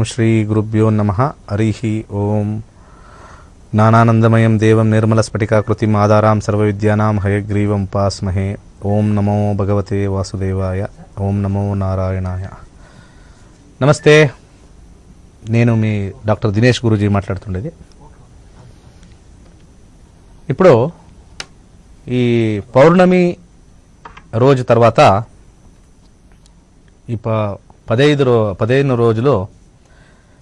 ఓం శ్రీ గురుభ్యో నమః. హరి ఓం. జ్ఞానానందమయం దేవం నిర్మలస్ఫటికాకృతిం ఆధారాం సర్వవిద్యానాం హయగ్రీవం ఉపాస్మహే. ఓం నమో భగవతే వాసుదేవాయ. ఓం నమో నారాయణాయ. నమస్తే, నేను మీ డాక్టర్ దినేష్ గురూజీ మాట్లాడుతుండేది. ఇప్పుడు ఈ పౌర్ణమి రోజు తర్వాత ఈ 15 రోజులు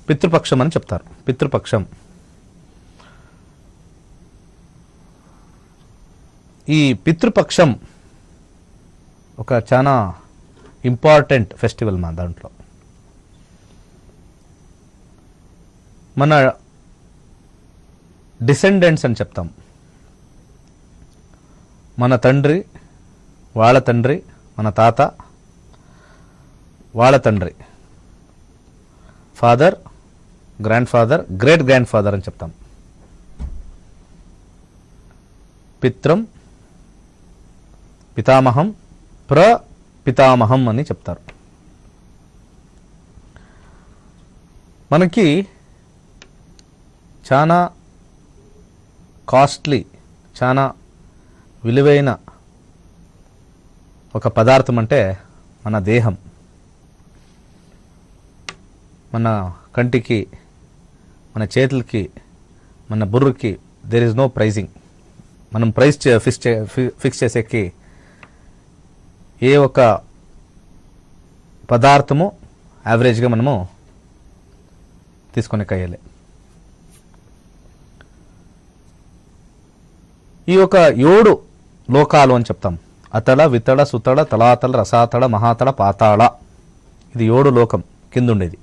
పితృపక్షం అని చెప్తారు. పితృపక్షం, ఈ పితృపక్షం ఒక చాలా ఇంపార్టెంట్ ఫెస్టివల్ మా దాంట్లో. మన డిసెండెంట్స్ అని చెప్తాం. మన తండ్రి, వాళ్ళ తండ్రి, మన తాత, వాళ్ళ తండ్రి, father, grand father, great grand father అని చెప్తాం. పిత్రం, పితామహం, ప్రపితామహం అని చెప్తారు. మనకి చాలా కాస్ట్లీ, చాలా విలువైన ఒక పదార్థం అంటే మన దేహం. మన కంటికి, మన చేతులకి, మన బుర్రకి దేర్ ఇస్ నో ప్రైజింగ్. మనం ప్రైస్ ఫిక్స్ చేసేకి ఏ ఒక పదార్థము యావరేజ్గా మనము తీసుకొని కయ్యాలి. ఈ యొక్క 7 లోకాలు అని చెప్తాం. అతడ, వితడ, సుతడ, తలాతల, రసాతడ, మహాతడ, పాతాళ. ఇది 7 లోకం కింద ఉండేది.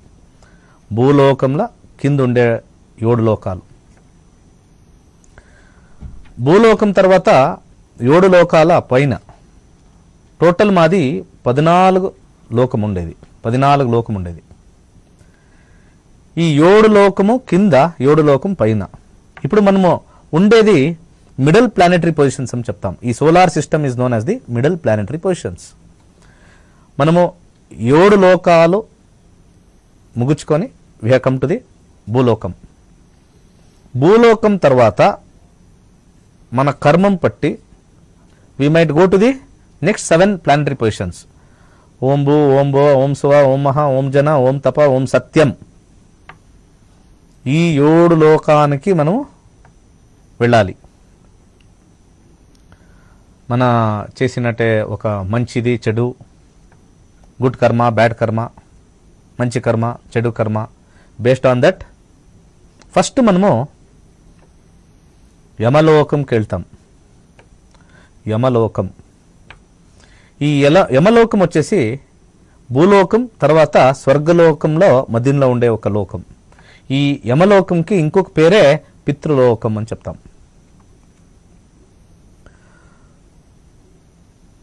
భూలోకంలో కింద ఉండే 7 లోకాలు. భూలోకం తర్వాత 7 లోకాల పైన టోటల్ మాది 14 లోకం ఉండేది. 14 లోకం ఉండేది. ఈ 7 లోకము కింద, 7 లోకం పైన. ఇప్పుడు మనము ఉండేది మిడిల్ ప్లానెటరీ పొజిషన్స్ అని చెప్తాం. ఈ solar system is known as the middle planetary positions. మనము 7 లోకాలు ముగుచుకొని we have come to the భూలోకం. భూలోకం తర్వాత మన కర్మం పట్టి we might go to the next 7 planetary positions. ఓం భూ, ఓం భో, ఓం శివ, ఓం మహా, ఓం జన, ఓం తప, ఓం సత్యం. ఈ 7 లోకానికి మనం వెళ్ళాలి. మన చేసినట్టే ఒక మంచిది, చెడు, గుడ్ కర్మ, బ్యాడ్ కర్మ, మంచి కర్మ, చెడు కర్మ, బేస్డ్ ఆన్ దట్ ఫస్ట్ మనము యమలోకంకి వెళ్తాం. యమలోకం, ఈ యమలోకం వచ్చేసి భూలోకం తర్వాత స్వర్గలోకంలో మధ్యలో ఉండే ఒక లోకం. ఈ యమలోకంకి ఇంకొక పేరే పితృలోకం అని చెప్తాం.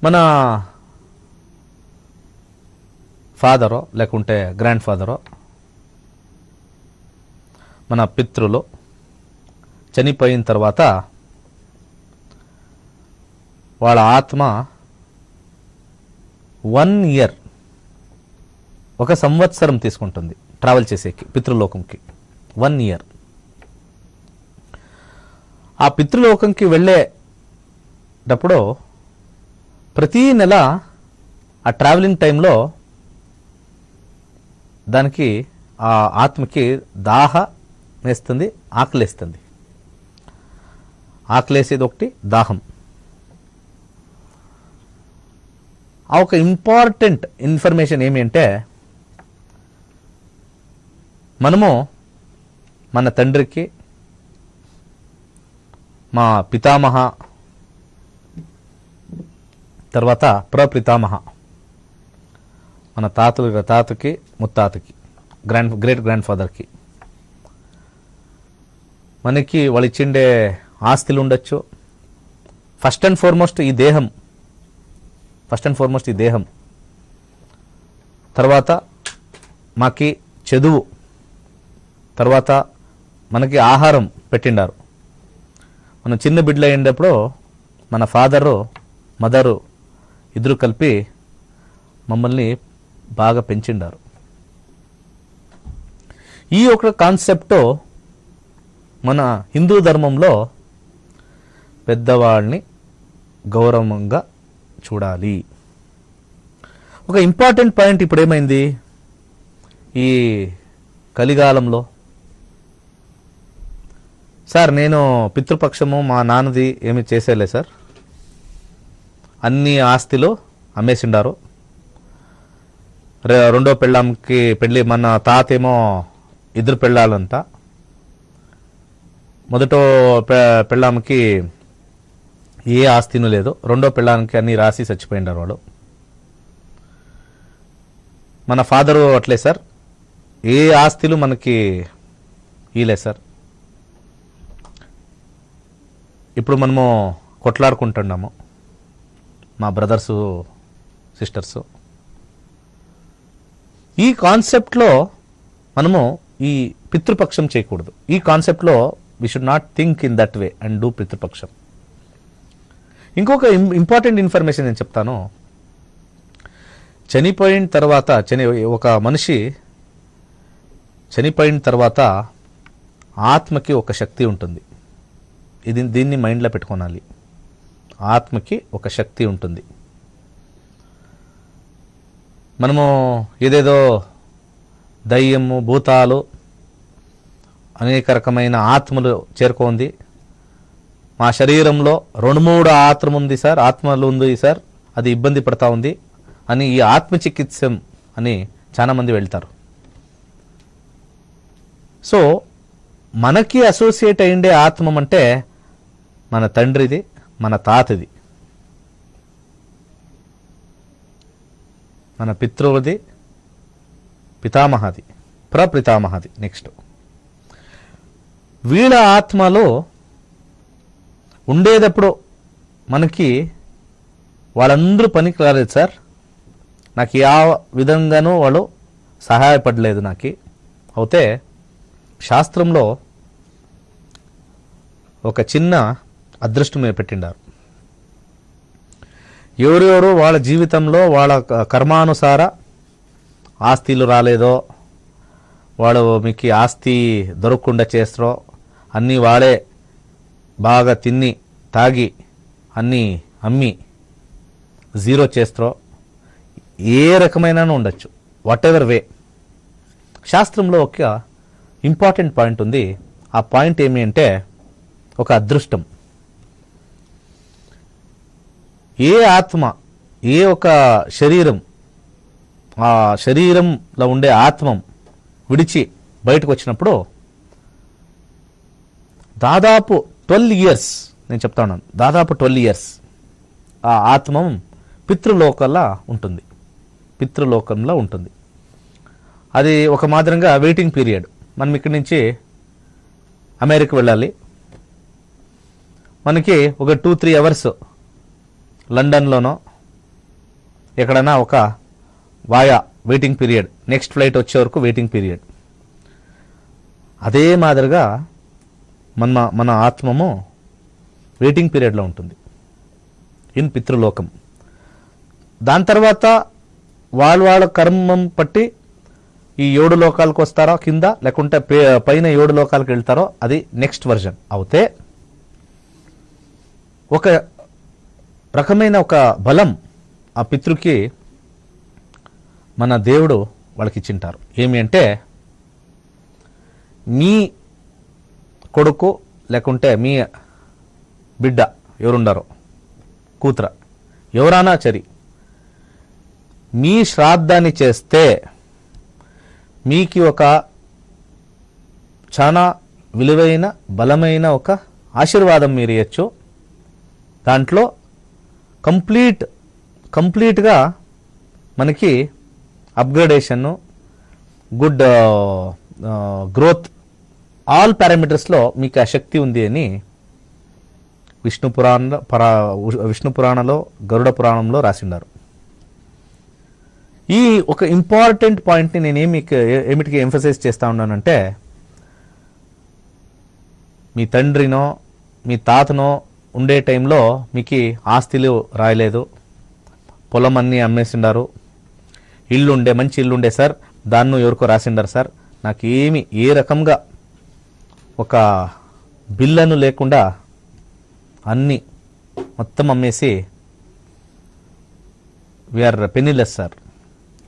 మన ఫాదరో లేకుంటే గ్రాండ్ ఫాదరో, మన పితృలు చనిపోయిన తర్వాత వాళ్ళ ఆత్మ 1 ఇయర్, 1 సంవత్సరం తీసుకుంటుంది ట్రావెల్ చేసేకి పితృలోకంకి. 1 ఇయర్. ఆ పితృలోకంకి వెళ్ళేటప్పుడు ప్రతీ నెల ఆ ట్రావెలింగ్ టైంలో దానికి, ఆ ఆత్మకి దాహ వేస్తుంది, ఆకలేస్తుంది. ఆకలేసేది ఒకటి, దాహం. ఆ ఒక ఇంపార్టెంట్ ఇన్ఫర్మేషన్ ఏమి అంటే, మనము మన తండ్రికి, మా పితామహ తర్వాత ప్రపితామహ, మన తాతకి, ముత్తాతకి, గ్రేట్ గ్రాండ్ ఫాదర్కి, మనకి వాళ్ళు ఇచ్చిండే ఆస్తులు ఉండొచ్చు. ఫస్ట్ అండ్ ఫార్మోస్ట్ ఈ దేహం. తర్వాత మాకి చదువు, తర్వాత మనకి ఆహారం పెట్టిండారు. మనం చిన్న బిడ్డలు అయ్యేటప్పుడు మన ఫాదరు, మదరు ఇద్దరు కలిపి మమ్మల్ని బాగా పెంచిండారు. ఈ ఒక కాన్సెప్ట్ మన హిందూ ధర్మంలో పెద్దవాళ్ళని గౌరవంగా చూడాలి. ఒక ఇంపార్టెంట్ పాయింట్ ఇప్పుడు ఏమైంది, ఈ కలికాలంలో సార్ నేను పితృపక్షము మా నాన్నది ఏమి చేసేలే సార్, అన్ని ఆస్తిలో అమ్మేసిండారు. రెండో పెళ్ళాంకి పెళ్ళి, మన తాత ఏమో ఇద్దరు పెళ్ళాలంతా, మొదటో పెళ్ళాంకి ఏ ఆస్తినూ లేదు, రెండో పెళ్ళానికి అన్ని రాసి చచ్చిపోయిండారు వాడు. మన ఫాదరు అట్లే సార్, ఏ ఆస్తులు మనకి ఈలే సార్. ఇప్పుడు మనము కొట్లాడుకుంటున్నాము, మా బ్రదర్సు సిస్టర్సు. ఈ కాన్సెప్ట్లో మనము ఈ పితృపక్షం చేయకూడదు. ఈ కాన్సెప్ట్లో we should not think in that way and do Pitrupaksham. ఇంకొక ఇంపార్టెంట్ ఇన్ఫర్మేషన్ నేను చెప్తాను. చనిపోయిన తర్వాత ఒక మనిషి చనిపోయిన తర్వాత ఆత్మకి ఒక శక్తి ఉంటుంది. దీన్ని మైండ్లో పెట్టుకోనాలి. ఆత్మకి ఒక శక్తి ఉంటుంది. మనము ఏదేదో దయ్యము, భూతాలు, అనేక రకమైన ఆత్మలు చేరుకోంది. మా శరీరంలో 2-3 ఆత్మ ఉంది సార్, ఆత్మలు ఉంది సార్, అది ఇబ్బంది పడతా ఉంది అని ఈ ఆత్మచికిత్సం అని చాలామంది వెళ్తారు. సో మనకి అసోసియేట్ అయ్యిండే ఆత్మ అంటే మన తండ్రిది, మన తాతది, మన పితృది, పితామహది, ప్రపితామహది. నెక్స్ట్ వీళ్ళ ఆత్మలో ఉండేటప్పుడు మనకి వాళ్ళందరూ పనికి రాలేదు సార్, నాకు ఏ విధంగానూ వాళ్ళు సహాయపడలేదు నాకు. అయితే శాస్త్రంలో ఒక చిన్న అదృష్టం పెట్టిండారు. ఎవరెవరు వాళ్ళ జీవితంలో వాళ్ళ కర్మానుసార ఆస్తిలు రాలేదో, వాడు మీకు ఆస్తి దొరకకుండా చేస్తారో, అన్నీ వాడే బాగా తిని తాగి అన్నీ అమ్మి జీరో చేస్తారో, ఏ రకమైన ఉండొచ్చు, వాట్ ఎవర్ వే. శాస్త్రంలో ఒక ఇంపార్టెంట్ పాయింట్ ఉంది. ఆ పాయింట్ ఏమి అంటే ఒక అదృష్టం. ఏ ఆత్మ, ఏ ఒక శరీరం, ఆ శరీరంలో ఉండే ఆత్మ విడిచి బయటకు వచ్చినప్పుడు దాదాపు 12 ఇయర్స్, నేను చెప్తా ఉన్నాను, దాదాపు 12 ఇయర్స్ ఆ ఆత్మ పితృలోకంలో ఉంటుంది. పితృలోకంలో ఉంటుంది. అది ఒక మాదిరిగా వెయిటింగ్ పీరియడ్. మనం ఇక్కడి నుంచి అమెరికా వెళ్ళాలి, మనకి ఒక 2-3 అవర్స్ లండన్లోనో ఎక్కడైనా ఒక via waiting period, next flight వచ్చే వరకు వెయిటింగ్ పీరియడ్. అదే మాదిరిగా మన ఆత్మము వెయిటింగ్ పీరియడ్లో ఉంటుంది ఇన్ పితృలోకం. దాని తర్వాత వాళ్ళ కర్మం పట్టి ఈ 7 లోకాలకు వస్తారో కింద, లేకుంటే పైన 7 లోకాలకు వెళ్తారో, అది నెక్స్ట్ వర్జన్. అవుతే ఒక రకమైన ఒక బలం ఆ పితృకి మన దేవుడు వాళ్ళకి ఇచ్చింటారు. ఏమి అంటే, మీ కొడుకు లేకుంటే మీ బిడ్డ ఎవరుండారో, కూతుర ఎవరైనా సరి, మీ శ్రాద్ధాన్ని చేస్తే మీకు ఒక చాలా విలువైన బలమైన ఒక ఆశీర్వాదం మీరు ఇవ్వచ్చు. దాంట్లో కంప్లీట్గా మనకి అప్గ్రేడేషన్, గుడ్ గ్రోత్, ఆల్ పారామీటర్స్లో మీకు ఆ శక్తి ఉంది అని విష్ణు పురాణంలో, గరుడ పురాణంలో రాసిండారు. ఈ ఒక ఇంపార్టెంట్ పాయింట్ని నేను ఏమిటికి ఎంఫసైజ్ చేస్తూ ఉన్నానంటే, మీ తండ్రినో మీ తాతనో ఉండే టైంలో మీకు ఆస్తులు రాయలేదు, పొలం అన్నీ అమ్మేసిండారు, మంచి ఇల్లు ఉండే సార్, దాన్ని ఎవరికో రాసిండారు సార్, నాకేమి ఏ రకంగా ఒక బిల్లను లేకుండా అన్నీ మొత్తం అమ్మేసి we are penniless sir,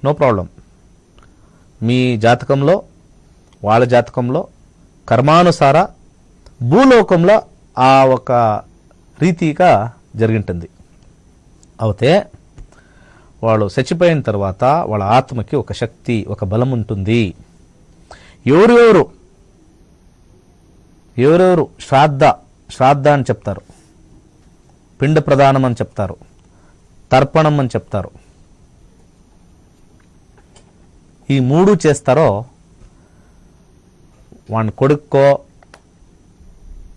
no problem. మీ జాతకంలో వాళ్ళ జాతకంలో కర్మానుసార భూలోకంలో ఆ ఒక రీతిగా జరిగింటుంది. అయితే వాళ్ళు చచ్చిపోయిన తర్వాత వాళ్ళ ఆత్మకి ఒక శక్తి, ఒక బలం ఉంటుంది. ఎవరెవరు శ్రాద్ధ అని చెప్తారు, పిండ ప్రదానం అని చెప్తారు, తర్పణం అని చెప్తారు, ఈ మూడు చేస్తారో వాని కొడుక్కో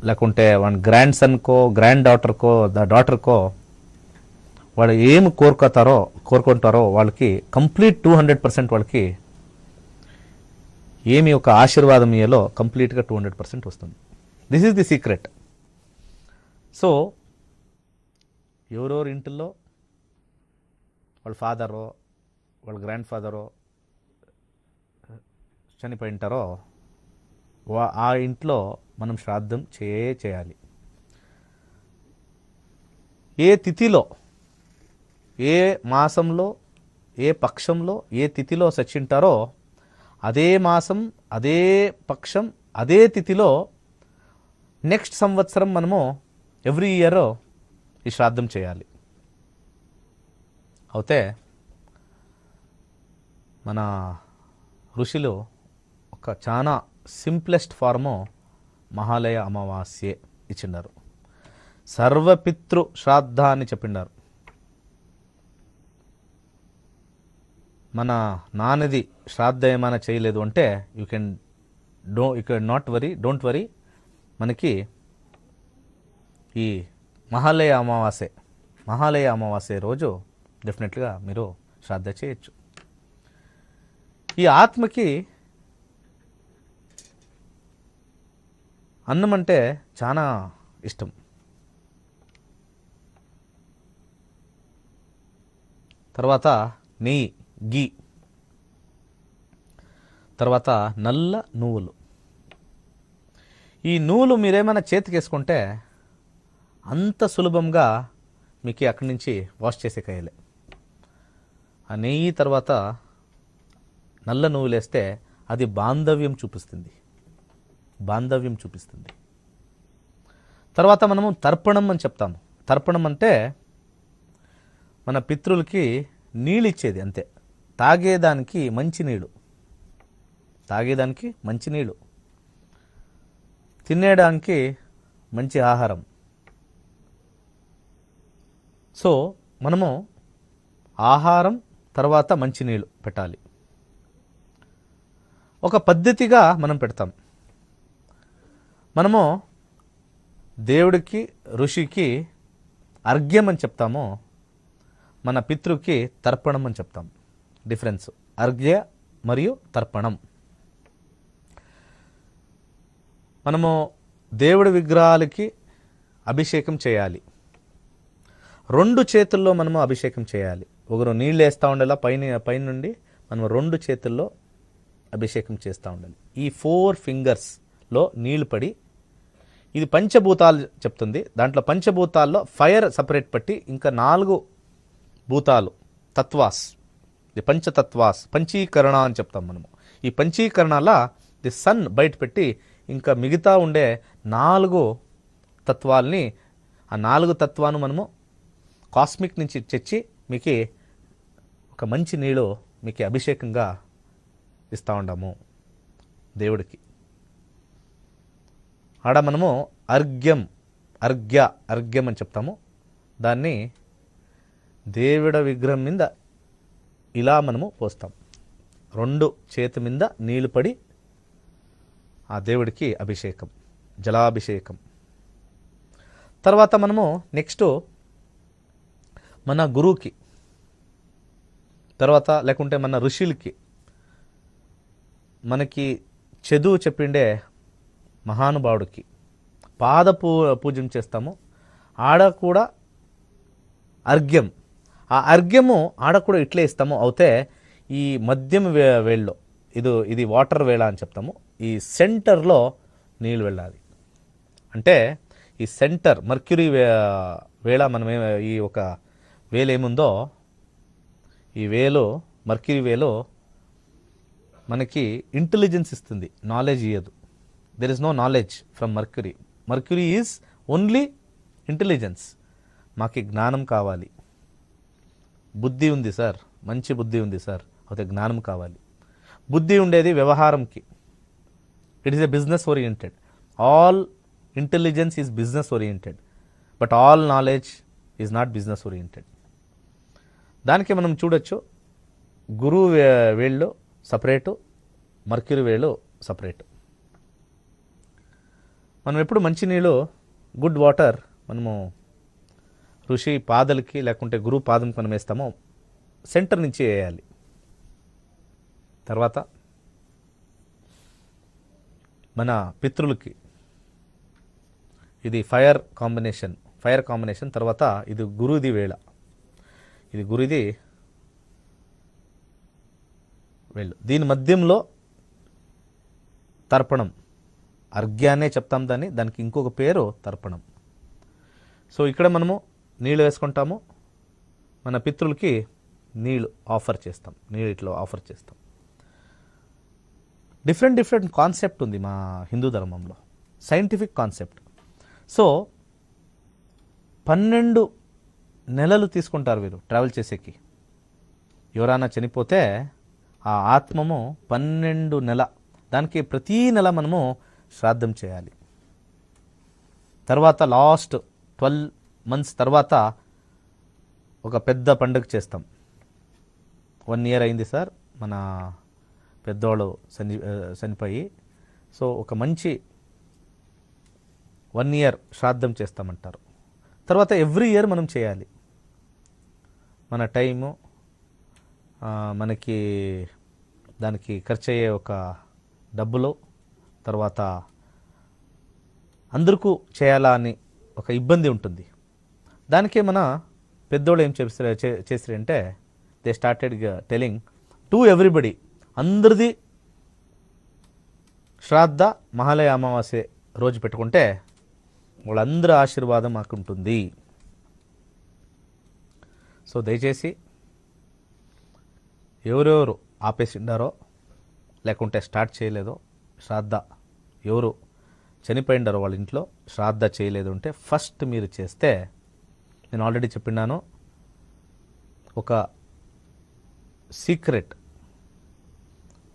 లేకుంటే వాని గ్రాండ్ సన్కో, గ్రాండ్ డాటర్కో వాళ్ళు ఏమి కోరుకుంటారో వాళ్ళకి కంప్లీట్ 200% వాళ్ళకి ఏమి ఒక ఆశీర్వాదం ఇయ్యాలో కంప్లీట్గా 200% వస్తుంది. This is the secret. So ఎవరెవరి ఇంటిల్లో వాళ్ళ ఫాదరో వాళ్ళ గ్రాండ్ ఫాదరో చనిపోయి ఉంటారో ఆ ఇంట్లో మనం శ్రాద్ధం చేయాలి. ఏ తిథిలో, ఏ మాసంలో, ఏ పక్షంలో, ఏ తిథిలో చచ్చింటారో అదే మాసం, అదే పక్షం, అదే తిథిలో నెక్స్ట్ సంవత్సరం మనము ఎవ్రీ ఇయర్ ఈ శ్రాద్ధం చేయాలి. అయితే మన ఋషులు ఒక చాలా సింప్లెస్ట్ ఫార్ము మహాలయ అమావాస్యే ఇచ్చిన్నారు. సర్వపితృ శ్రాద్ధ అని చెప్పిండారు. మన నాన్నది శ్రాద్ధ ఏమైనా చేయలేదు అంటే యూ కెన్ డోంట్ వరీ. మనకి ఈ మహాలయ అమావాస్య రోజు డెఫినెట్గా మీరు శ్రాద్ధ చేయొచ్చు. ఈ ఆత్మకి అన్నం అంటే చాలా ఇష్టం. తర్వాత నెయ్యి, గీ, తర్వాత నల్ల నువ్వులు. ఈ నువ్వులు మీరేమైనా చేతికేసుకుంటే అంత సులభంగా మీకు అక్కడి నుంచి వాష్ చేసే కాయలే. ఆ నెయ్యి తర్వాత నల్ల నువ్వులు వేస్తే అది బాంధవ్యం చూపిస్తుంది. తర్వాత మనము తర్పణం అని చెప్తాము. తర్పణం అంటే మన పితృలకి నీళ్ళు ఇచ్చేది, అంతే. తాగేదానికి మంచి నీళ్ళు, తినేయడానికి మంచి ఆహారం. సో మనము ఆహారం తర్వాత మంచి నీళ్ళు పెట్టాలి. ఒక పద్ధతిగా మనం పెడతాం. మనము దేవుడికి, ఋషికి అర్ఘ్యం అని చెప్తాము, మన పితృకి తర్పణం అని చెప్తాం. డిఫరెన్స్ అర్ఘ్య మరియు తర్పణం. మనము దేవుడి విగ్రహాలకి అభిషేకం చేయాలి. 2 చేతుల్లో మనము అభిషేకం చేయాలి. ఒకరు నీళ్ళు వేస్తూ ఉండాలి, పైన నుండి మనం 2 చేతుల్లో అభిషేకం చేస్తూ ఉండాలి. ఈ 4 ఫింగర్స్లో నీళ్లు పడి, ఇది పంచభూతాలు చెప్తుంది. దాంట్లో పంచభూతాల్లో ఫైర్ సపరేట్ పట్టి, ఇంకా 4 భూతాలు, తత్వాస్, ది పంచతత్వాస్, పంచీకరణ అని చెప్తాం మనము. ఈ పంచీకరణాల ది సన్ బయట పెట్టి, ఇంకా మిగతా ఉండే 4 తత్వాల్ని, ఆ 4 తత్వాన్ని మనము కాస్మిక్ నుంచి తెచ్చి మీకు ఒక మంచి నీళ్ళు మీకు అభిషేకంగా ఇస్తూ ఉండము దేవుడికి. ఆడ మనము అర్ఘ్యం అని చెప్తాము. దాన్ని దేవుడి విగ్రహం మీద ఇలా మనము పోస్తాం. 2 చేతి మీద నీళ్లు పడి ఆ దేవుడికి అభిషేకం, జలాభిషేకం. తర్వాత మనము నెక్స్ట్ మన గురువుకి, తర్వాత లేకుంటే మన ఋషులకి, మనకి చదువు చెప్పిండే మహానుభావుడికి పూజం చేస్తాము. ఆడ కూడా అర్ఘ్యం, ఆ అర్ఘ్యము ఆడ కూడా ఇట్లే ఇస్తాము. అయితే ఈ మద్యం వేళ్ళలో ఇది వాటర్ వేళ అని చెప్తాము. ఈ సెంటర్లో నీళ్ళు వెళ్ళాలి. అంటే ఈ సెంటర్ మర్క్యూరీ వేళ మనం ఈ ఒక వేలు ఏముందో ఈ వేలో మర్క్యూరీ వేలో మనకి ఇంటెలిజెన్స్ ఇస్తుంది, నాలెడ్జ్ ఇయ్యదు. There is no knowledge from Mercury. Mercury is only intelligence. మాకు జ్ఞానం కావాలి. బుద్ధి ఉంది సార్, మంచి బుద్ధి ఉంది సార్, అయితే జ్ఞానం కావాలి. బుద్ధి ఉండేది వ్యవహారంకి. It is a business oriented. All intelligence is business oriented, but all knowledge is not business oriented. దానికి మనం చూడొచ్చు, గురువు వేళ్ళు సపరేటు, మర్క్యూరీ వేళ్ళు సపరేటు. మనం ఎప్పుడు మంచినీళ్ళు, గుడ్ వాటర్ మనము ఋషి పాదలకి లేకుంటే గురువు పాదంకి మనం వేస్తామో సెంటర్ నుంచి వేయాలి. తర్వాత మన పితృలకి ఇది ఫైర్ కాంబినేషన్. తర్వాత ఇది గురుది వేళ, ఇది గురుది వేళ్ళు. దీని మధ్యంలో తర్పణం, అర్ఘ్యాన్నే చెప్తాం దానికి ఇంకొక పేరు తర్పణం. సో ఇక్కడ మనము నీళ్ళు వేసుకుంటాము, మన పితృలకి నీళ్ళు ఆఫర్ చేస్తాం, నీళ్ళలో ఆఫర్ చేస్తాం. డిఫరెంట్ కాన్సెప్ట్ ఉంది మా హిందూ ధర్మంలో, సైంటిఫిక్ కాన్సెప్ట్. సో 12 నెలలు తీసుకుంటారు వీరు ట్రావెల్ చేసేకి. ఎవరైనా చనిపోతే ఆ ఆత్మము 12 నెల, దానికి ప్రతీ నెల మనము శ్రాద్ధం చేయాలి. తర్వాత లాస్ట్ 12 months తర్వాత ఒక పెద్ద పండుగ చేస్తాం. 1 year అయింది సార్ మన పెద్దోళ్ళు చనిపోయి. సో ఒక మంచి 1 year శ్రాద్ధం చేస్తామంటారు. తర్వాత ఎవ్రీ ఇయర్ మనం చేయాలి. మన టైము, మనకి దానికి ఖర్చు అయ్యే ఒక డబ్బులు, తర్వాత అందరికీ చేయాలా అని ఒక ఇబ్బంది ఉంటుంది. దానికే మన పెద్దోళ్ళు ఏం చేస్తారంటే they started telling to everybody, అందరిది శ్రాద్ధ మహాలయ అమావాస్య రోజు పెట్టుకుంటే వాళ్ళందరి ఆశీర్వాదం మాకు ఉంటుంది. సో దయచేసి ఎవరెవరు ఆపేసిండారో లేకుంటే స్టార్ట్ చేయలేదో శ్రాద్ధ, ఎవరు చనిపోయిండారో వాళ్ళ ఇంట్లో శ్రాద్ధ చేయలేదు అంటే ఫస్ట్ మీరు చేస్తే, నేను ఆల్రెడీ చెప్పినాను, ఒక సీక్రెట్,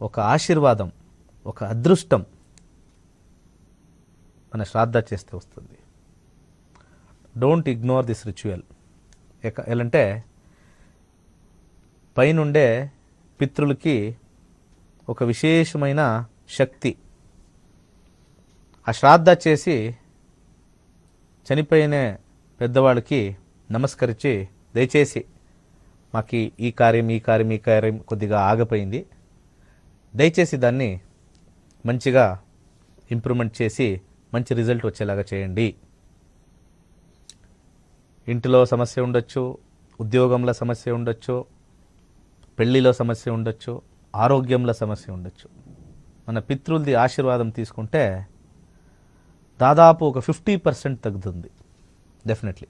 ఒక ఆశీర్వాదం, ఒక అదృష్టం మన శ్రాద్ధ చేస్తే వస్తుంది. Don't ignore this ritual. ఎలాంటే పైనుండే పితృలకి ఒక విశేషమైన శక్తి. ఆ శ్రాద్ధ చేసి చనిపోయిన పెద్దవాళ్ళకి నమస్కరించి, దయచేసి మాకు ఈ కార్యం కొద్దిగా ఆగిపోయింది, దయచేసి దాన్ని మంచిగా ఇంప్రూవ్మెంట్ చేసి మంచి రిజల్ట్ వచ్చేలాగా చేయండి. ఇంటిలో సమస్య ఉండొచ్చు, ఉద్యోగంలో సమస్య ఉండొచ్చు, పెళ్లిలో సమస్య ఉండొచ్చు, ఆరోగ్యంలో సమస్య ఉండొచ్చు. మన పితృలది ఆశీర్వాదం తీసుకుంటే దాదాపు ఒక 50% తగ్గుతుంది డెఫినెట్లీ.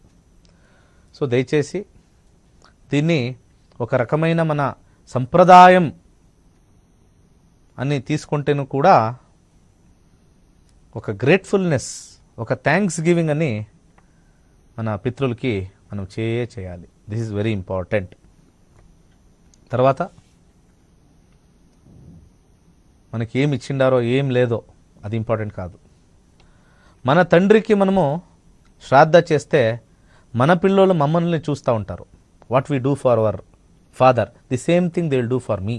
సో దయచేసి దీన్ని ఒక రకమైన మన సంప్రదాయం అని తీసుకుంటేను కూడా ఒక గ్రేట్ఫుల్నెస్, ఒక థ్యాంక్స్ గివింగ్ అని మన పితృలకి మనం చేయాలి. This is very important. తర్వాత మనకి ఏమి ఇచ్చిండారో ఏం లేదో అది ఇంపార్టెంట్ కాదు. మన తండ్రికి మనము శ్రాద్ధ చేస్తే మన పిల్లలు మమ్మల్ని చూస్తూ ఉంటారు. What we do for our father, the same thing they will do for me.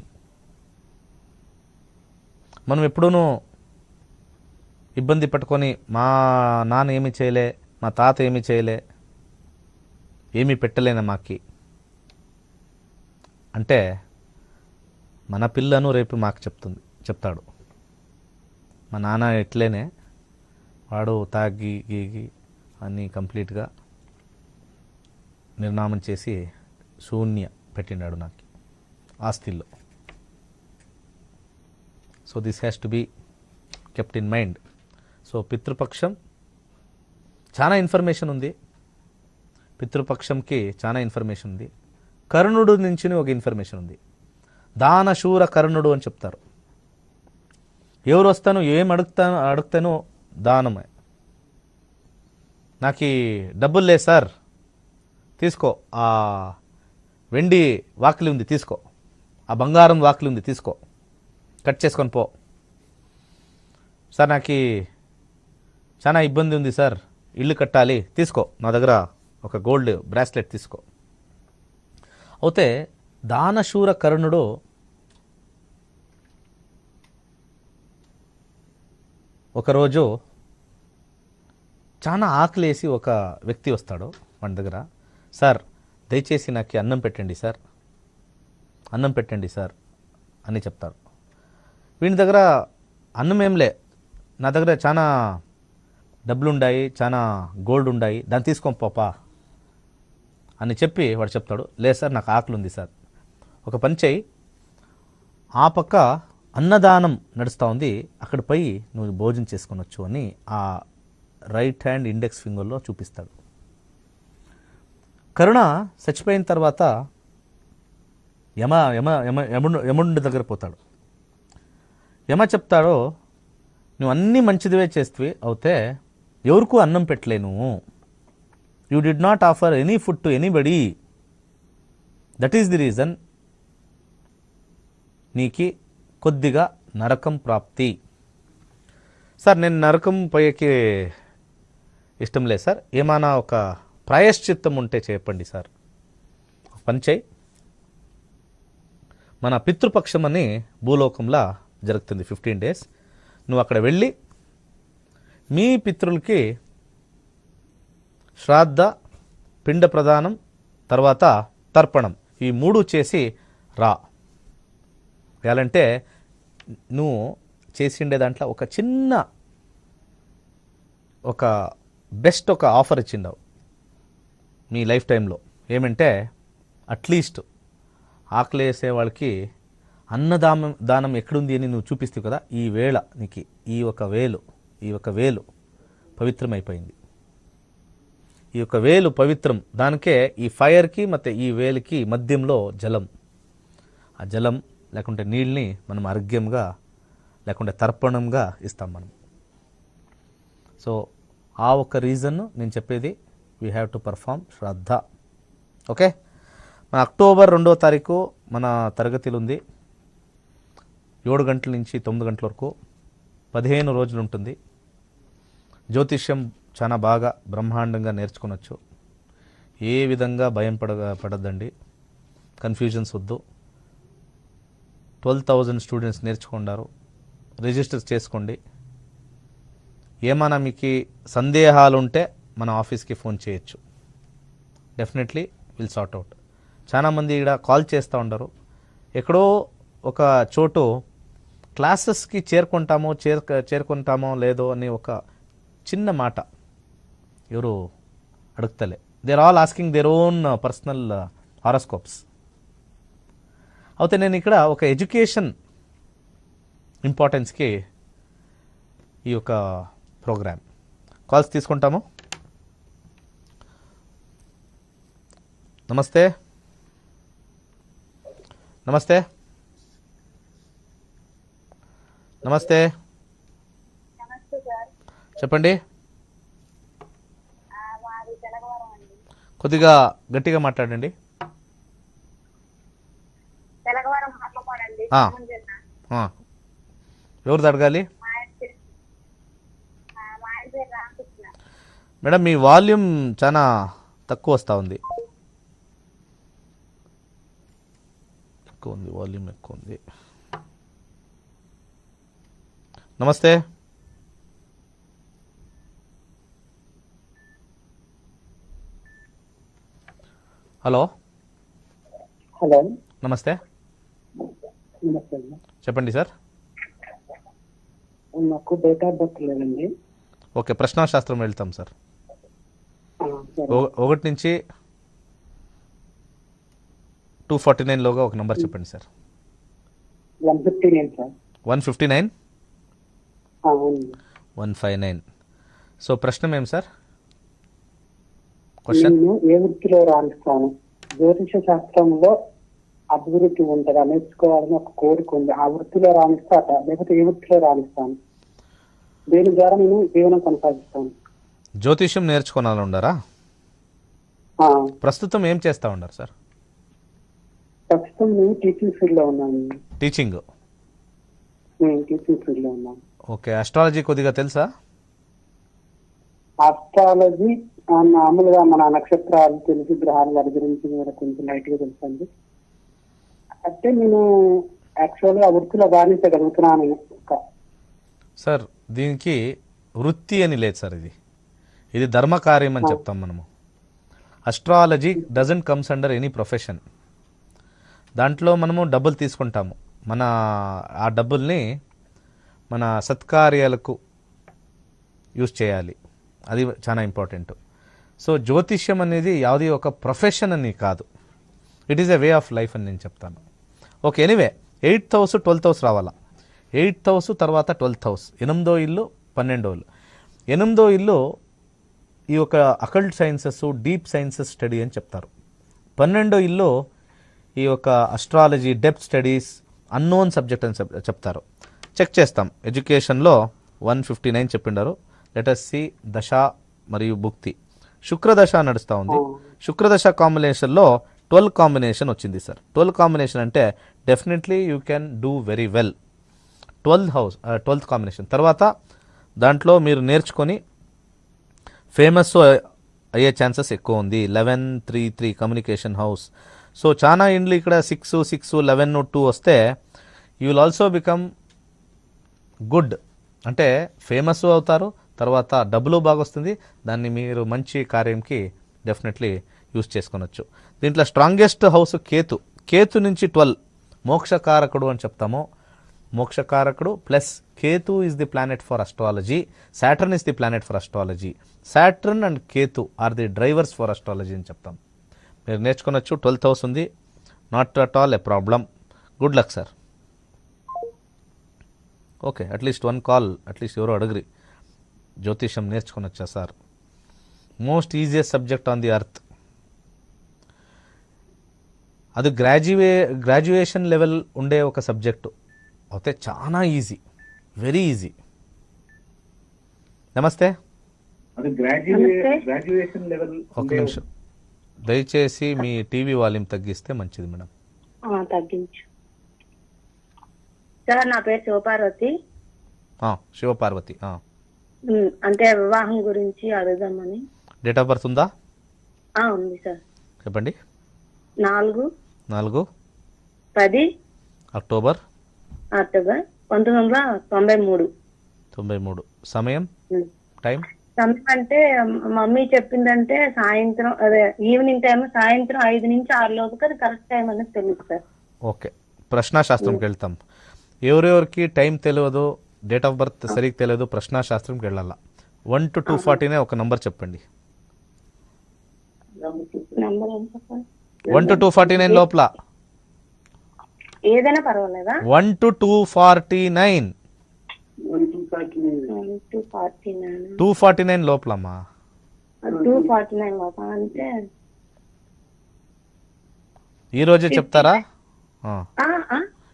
మనం ఎప్పుడూనూ ఇబ్బంది పట్టుకొని మా నాన్న ఏమి చేయలే, మా తాత ఏమి చేయలే, ఏమీ పెట్టలేనా మాకి అంటే మన పిల్లను రేపు మాకు చెప్తాడు, మా నాన్న ఎట్లేనే వాడు తాగి గీగి అన్నీ కంప్లీట్గా నిర్నామం చేసి శూన్య పెట్టినాడు నాకు ఆస్తిల్లో. So this has to be kept in mind. So Pitrupaksham చాలా ఇన్ఫర్మేషన్ ఉంది, పితృపక్షంకి చాలా ఇన్ఫర్మేషన్ ఉంది. కర్ణుడు నుంచి ఒక ఇన్ఫర్మేషన్ ఉంది. దానశూర కర్ణుడు అని చెప్తారు. ఎవరు వస్తాను ఏం అడుగుతానో దానమే. నాకు డబ్బులు లేదు సార్, తీసుకో, ఆ వెండి వాకిలి ఉంది తీసుకో, ఆ బంగారం వాకిలి ఉంది తీసుకో, కట్ చేసుకొని పో. సార్ నాకు చాలా ఇబ్బంది ఉంది సార్, ఇల్లు కట్టాలి తీసుకో, నా దగ్గర ఒక గోల్డ్ బ్రాస్లెట్ తీసుకో. అయితే దానశూర కర్ణుడు ఒకరోజు చాలా ఆకలేసి ఒక వ్యక్తి వస్తాడు మన దగ్గర. సార్ దయచేసి నాకు అన్నం పెట్టండి సార్, అన్నం పెట్టండి సార్ అని చెప్తారు. వీని దగ్గర అన్నం ఏంలే, నా దగ్గర చాలా డబ్బులు ఉన్నాయి, చాలా గోల్డ్ ఉన్నాయి, దాన్ని తీసుకొని పోపా అని చెప్పి వాడు చెప్తాడు. లేదు సార్ నాకు ఆకలి ఉంది సార్. ఒక పని చేయి, ఆ పక్క అన్నదానం నడుస్తూ ఉంది, అక్కడ పోయి నువ్వు భోజనం చేసుకొనొచ్చు అని ఆ రైట్ హ్యాండ్ ఇండెక్స్ ఫింగర్లో చూపిస్తాడు. కరుణ చచ్చిపోయిన తర్వాత యముడి దగ్గర పోతాడు. యమ చెప్తాడో నువ్వు అన్నీ మంచిదివే చేస్తే అవుతే ఎవరికూ అన్నం పెట్టలేను, you did not offer any food to anybody, that is the reason నీకి కొద్దిగా నరకం ప్రాప్తి. సార్ నేను నరకం పోయేకి ఇష్టం లేదు సార్, ఏమైనా ఒక ప్రాయశ్చిత్తం ఉంటే చెప్పండి సార్. పని చేయి, మన పితృపక్షం అని భూలోకంలో జరుగుతుంది 15 days. నువ్వు అక్కడ వెళ్ళి మీ పితృలకి శ్రాద్ధ, పిండ ప్రదానం, తర్వాత తర్పణం, ఈ 3 చేసి రా. ఎలాంటే నువ్వు చేసిండే దాంట్లో ఒక చిన్న ఒక బెస్ట్ ఒక ఆఫర్ ఇచ్చిండావు మీ లైఫ్ టైంలో. ఏమంటే అట్లీస్ట్ ఆకలేసే వాళ్ళకి దానం ఎక్కడుంది అని నువ్వు చూపిస్తావు కదా, ఈ వేళ నీకు ఈ ఒక వేలు పవిత్రమైపోయింది. ఈ యొక్క వేలు పవిత్రం, దానికే ఈ ఫైర్కి ಮತ್ತು ఈ వేలికి మధ్యంలో జలం, ఆ జలం లేకుంటే నీళ్ళని మనం అర్ఘ్యంగా లేకుంటే తర్పణంగా ఇస్తాం మనం. సో ఆ ఒక్క రీజన్ నేను చెప్పేది, we have to perform Shraddha. Okay, మన అక్టోబర్ 2వ తారీఖు మన తరగతిలు ఉంది. 7 గంటల నుంచి 9 గంటల వరకు 15 రోజులు ఉంటుంది. జ్యోతిష్యం చాలా బాగా బ్రహ్మాండంగా నేర్చుకోవచ్చు. ఏ విధంగా భయం పడద్దండి, కన్ఫ్యూజన్స్ వద్దు. 12,000 స్టూడెంట్స్ నేర్చుకున్నారు. రిజిస్టర్ చేసుకోండి. ఏమైనా మీకు సందేహాలు ఉంటే మన ఆఫీస్కి ఫోన్ చేయొచ్చు, డెఫినెట్లీ విల్ సార్ట్ అవుట్. చాలామంది ఇక్కడ కాల్ చేస్తూ ఉంటారు, ఎక్కడో ఒక చోటు క్లాసెస్కి చేరుకుంటామో లేదో అని ఒక చిన్న మాట ఎవరు అడుగుతలే. They are all asking their own personal horoscopes. అయితే నేను ఇక్కడ ఒక ఎడ్యుకేషన్ ఇంపార్టెన్స్కి ఈ యొక్క ప్రోగ్రామ్ కాల్స్ తీసుకుంటాము. నమస్తే నమస్తే నమస్తే చెప్పండి. కొద్దిగా గట్టిగా మాట్లాడండి. ఎవరిది అడగాలి మేడం? మీ వాల్యూమ్ చాలా తక్కువ వస్తూ ఉంది. వాల్యూమ్ ఎక్కువ ఉంది. నమస్తే హలో హలో నమస్తే చెప్పండి సార్. నాకు డేట్ ఆఫ్ బర్త్ లేదండి. ఓకే, ప్రశ్నాశాస్త్రం వెళ్తాం సార్. 1 నుంచి 249 లోగా ఒక నంబర్ చెప్పండి సార్. 159 సార్. 159 అవును. 159. సో ప్రశ్న ఏం సార్? క్వశ్చన్ నేను ఏ వృత్తిలో రాణిస్తాను? జ్యోతిష శాస్త్రంలో అభివృద్ధి ఉంటుందా? నేర్చుకోవాలని ఒక కోరిక ఉంది. ఆ వృత్తిలో రాణిస్తాట లేకపోతే ఏ వృత్తిలో రాణిస్తాను? దేని ద్వారా నేను జీవనం కొనసాగిస్తాను? జ్యోతిష్యం నేర్చుకోవాలని ఉండరా? ఆ, ప్రస్తుతం ఏం చేస్తూ ఉన్నారు సార్? ప్రస్తుతం నేను టీచింగ్ ఫీల్డ్ లో ఉన్నాను. టీచింగ్. టీచింగ్ ఫీల్డ్ లో ఉన్నాను. ఓకే. అస్ట్రాలజీ కొద్దిగా తెలుసా? ఆస్ట్రాలజీ మామూలుగా మన నక్షత్రాలు తెలిసి గ్రహాల వారి గురించి కూడా కొంచెం లైట్ గా తెలుసండి. అంటే నేను యాక్చువల్ గా ఆ వృత్తిలో రాణించగలుగుతున్నాను. సార్ దీనికి వృత్తి అని లేదు సార్. ఇది ధర్మకార్యం అని చెప్తాం మనము. Astrology doesn't comes under any profession. దాంట్లో మనము డబ్బులు తీసుకుంటాము. ఆ డబ్బుల్ని మన సత్కార్యాలకు యూజ్ చేయాలి. అది చాలా ఇంపార్టెంట్. సో జ్యోతిష్యం అనేది యావది ఒక ప్రొఫెషన్ అని కాదు. It is a way of life అని నేను చెప్తాను. Okay. Anyway 8th house 12th house రావాలా. 8th హౌస్ తర్వాత 12th హౌస్, 8వ ఇల్లు 12వ ఇల్లు. 8వ ఇల్లు ఈ యొక్క occult sciences, deep sciences study అని చెప్తారు. 12వ ఇల్లు ఈ యొక్క astrology, depth studies, unknown subject అని చెప్తారు. చెక్ చేస్తాం. ఎడ్యుకేషన్లో 159 చెప్పిండారు. లెటర్ సి దశ మరియు భుక్తి. శుక్రదశ నడుస్తూ ఉంది. శుక్రదశ కాంబినేషన్లో 12 కాంబినేషన్ వచ్చింది సార్. 12 కాంబినేషన్ అంటే definitely you can do very well. 12th combination తర్వాత దాంట్లో మీరు నేర్చుకొని ఫేమస్ అయ్యే ఛాన్సెస్ ఎక్కువ ఉంది. 11-3-3 కమ్యూనికేషన్ హౌస్. సో చాలా ఇండ్లు ఇక్కడ 6-6, 11-2 వస్తే you will also become good. అంటే ఫేమస్ అవుతారు, తర్వాత డబ్బులు బాగా వస్తుంది. దాన్ని మీరు మంచి కార్యంకి డెఫినెట్లీ యూజ్ చేసుకొనొచ్చు. దీంట్లో స్ట్రాంగెస్ట్ హౌస్ కేతు. కేతు నుంచి 12 మోక్షకారకుడు అని చెప్తాము. మోక్షకారకుడు plus Ketu is the planet for astrology. Saturn is the planet for astrology. Saturn and Ketu are the drivers for astrology అని చెప్తాం. మీరు నేర్చుకోనొచ్చు. 12th హౌస్ ఉంది. Not at all a problem. Good luck sir. Okay. At least 1 call at least ఎవరో అడగరి జ్యోతిషం నేర్చుకొనొచ్చా సార్. Most easiest subject on the earth. అది గ్రాడ్యుయేషన్ లెవెల్ ఉండే ఒక సబ్జెక్టు అయితే చాలా ఈజీ, వెరీ ఈజీ. నమస్తే. గ్రాడ్యుయేషన్ లెవెల్ ఒక నిమిషం దయచేసి మీ టీవీ వాల్యూమ్ తగ్గిస్తే మంచిది మేడం. తగ్గించు సార్. నా పేరు శివపార్వతి. శివపార్వతి. అంటే వివాహం గురించి అడుగుదామని. డేట్ ఆఫ్ బర్త్ ఉందా? ఉంది సార్. చెప్పండి. 4/10 అక్టోబర్ 1993. సమయం టైం? సమయం అంటే మమ్మీ చెప్పిందంటే సాయంత్రం, అదే ఈవినింగ్ టైం, సాయంత్రం 5 నుంచి 6 లోపు. అది కరెక్ట్ టైం అనేది తెలియదు సార్. ఓకే. ప్రశ్నాశాస్త్రంకి వెళ్తాం. ఎవరెవరికి టైం తెలియదు, డేట్ ఆఫ్ బర్త్ సరిగ్గా తెలియదు, ప్రశ్నాశాస్త్రంకి వెళ్ళాలా. 1 to 240 ఒక నంబర్ చెప్పండి. నంబర్ ఎంత సార్? 1 to 249 లోపల. ఏదైనా పర్వాలేదా? 1 to 249. 249 లోపలమ్మా. 249 లోపల అంటే ఈ రోజే చెప్తారా?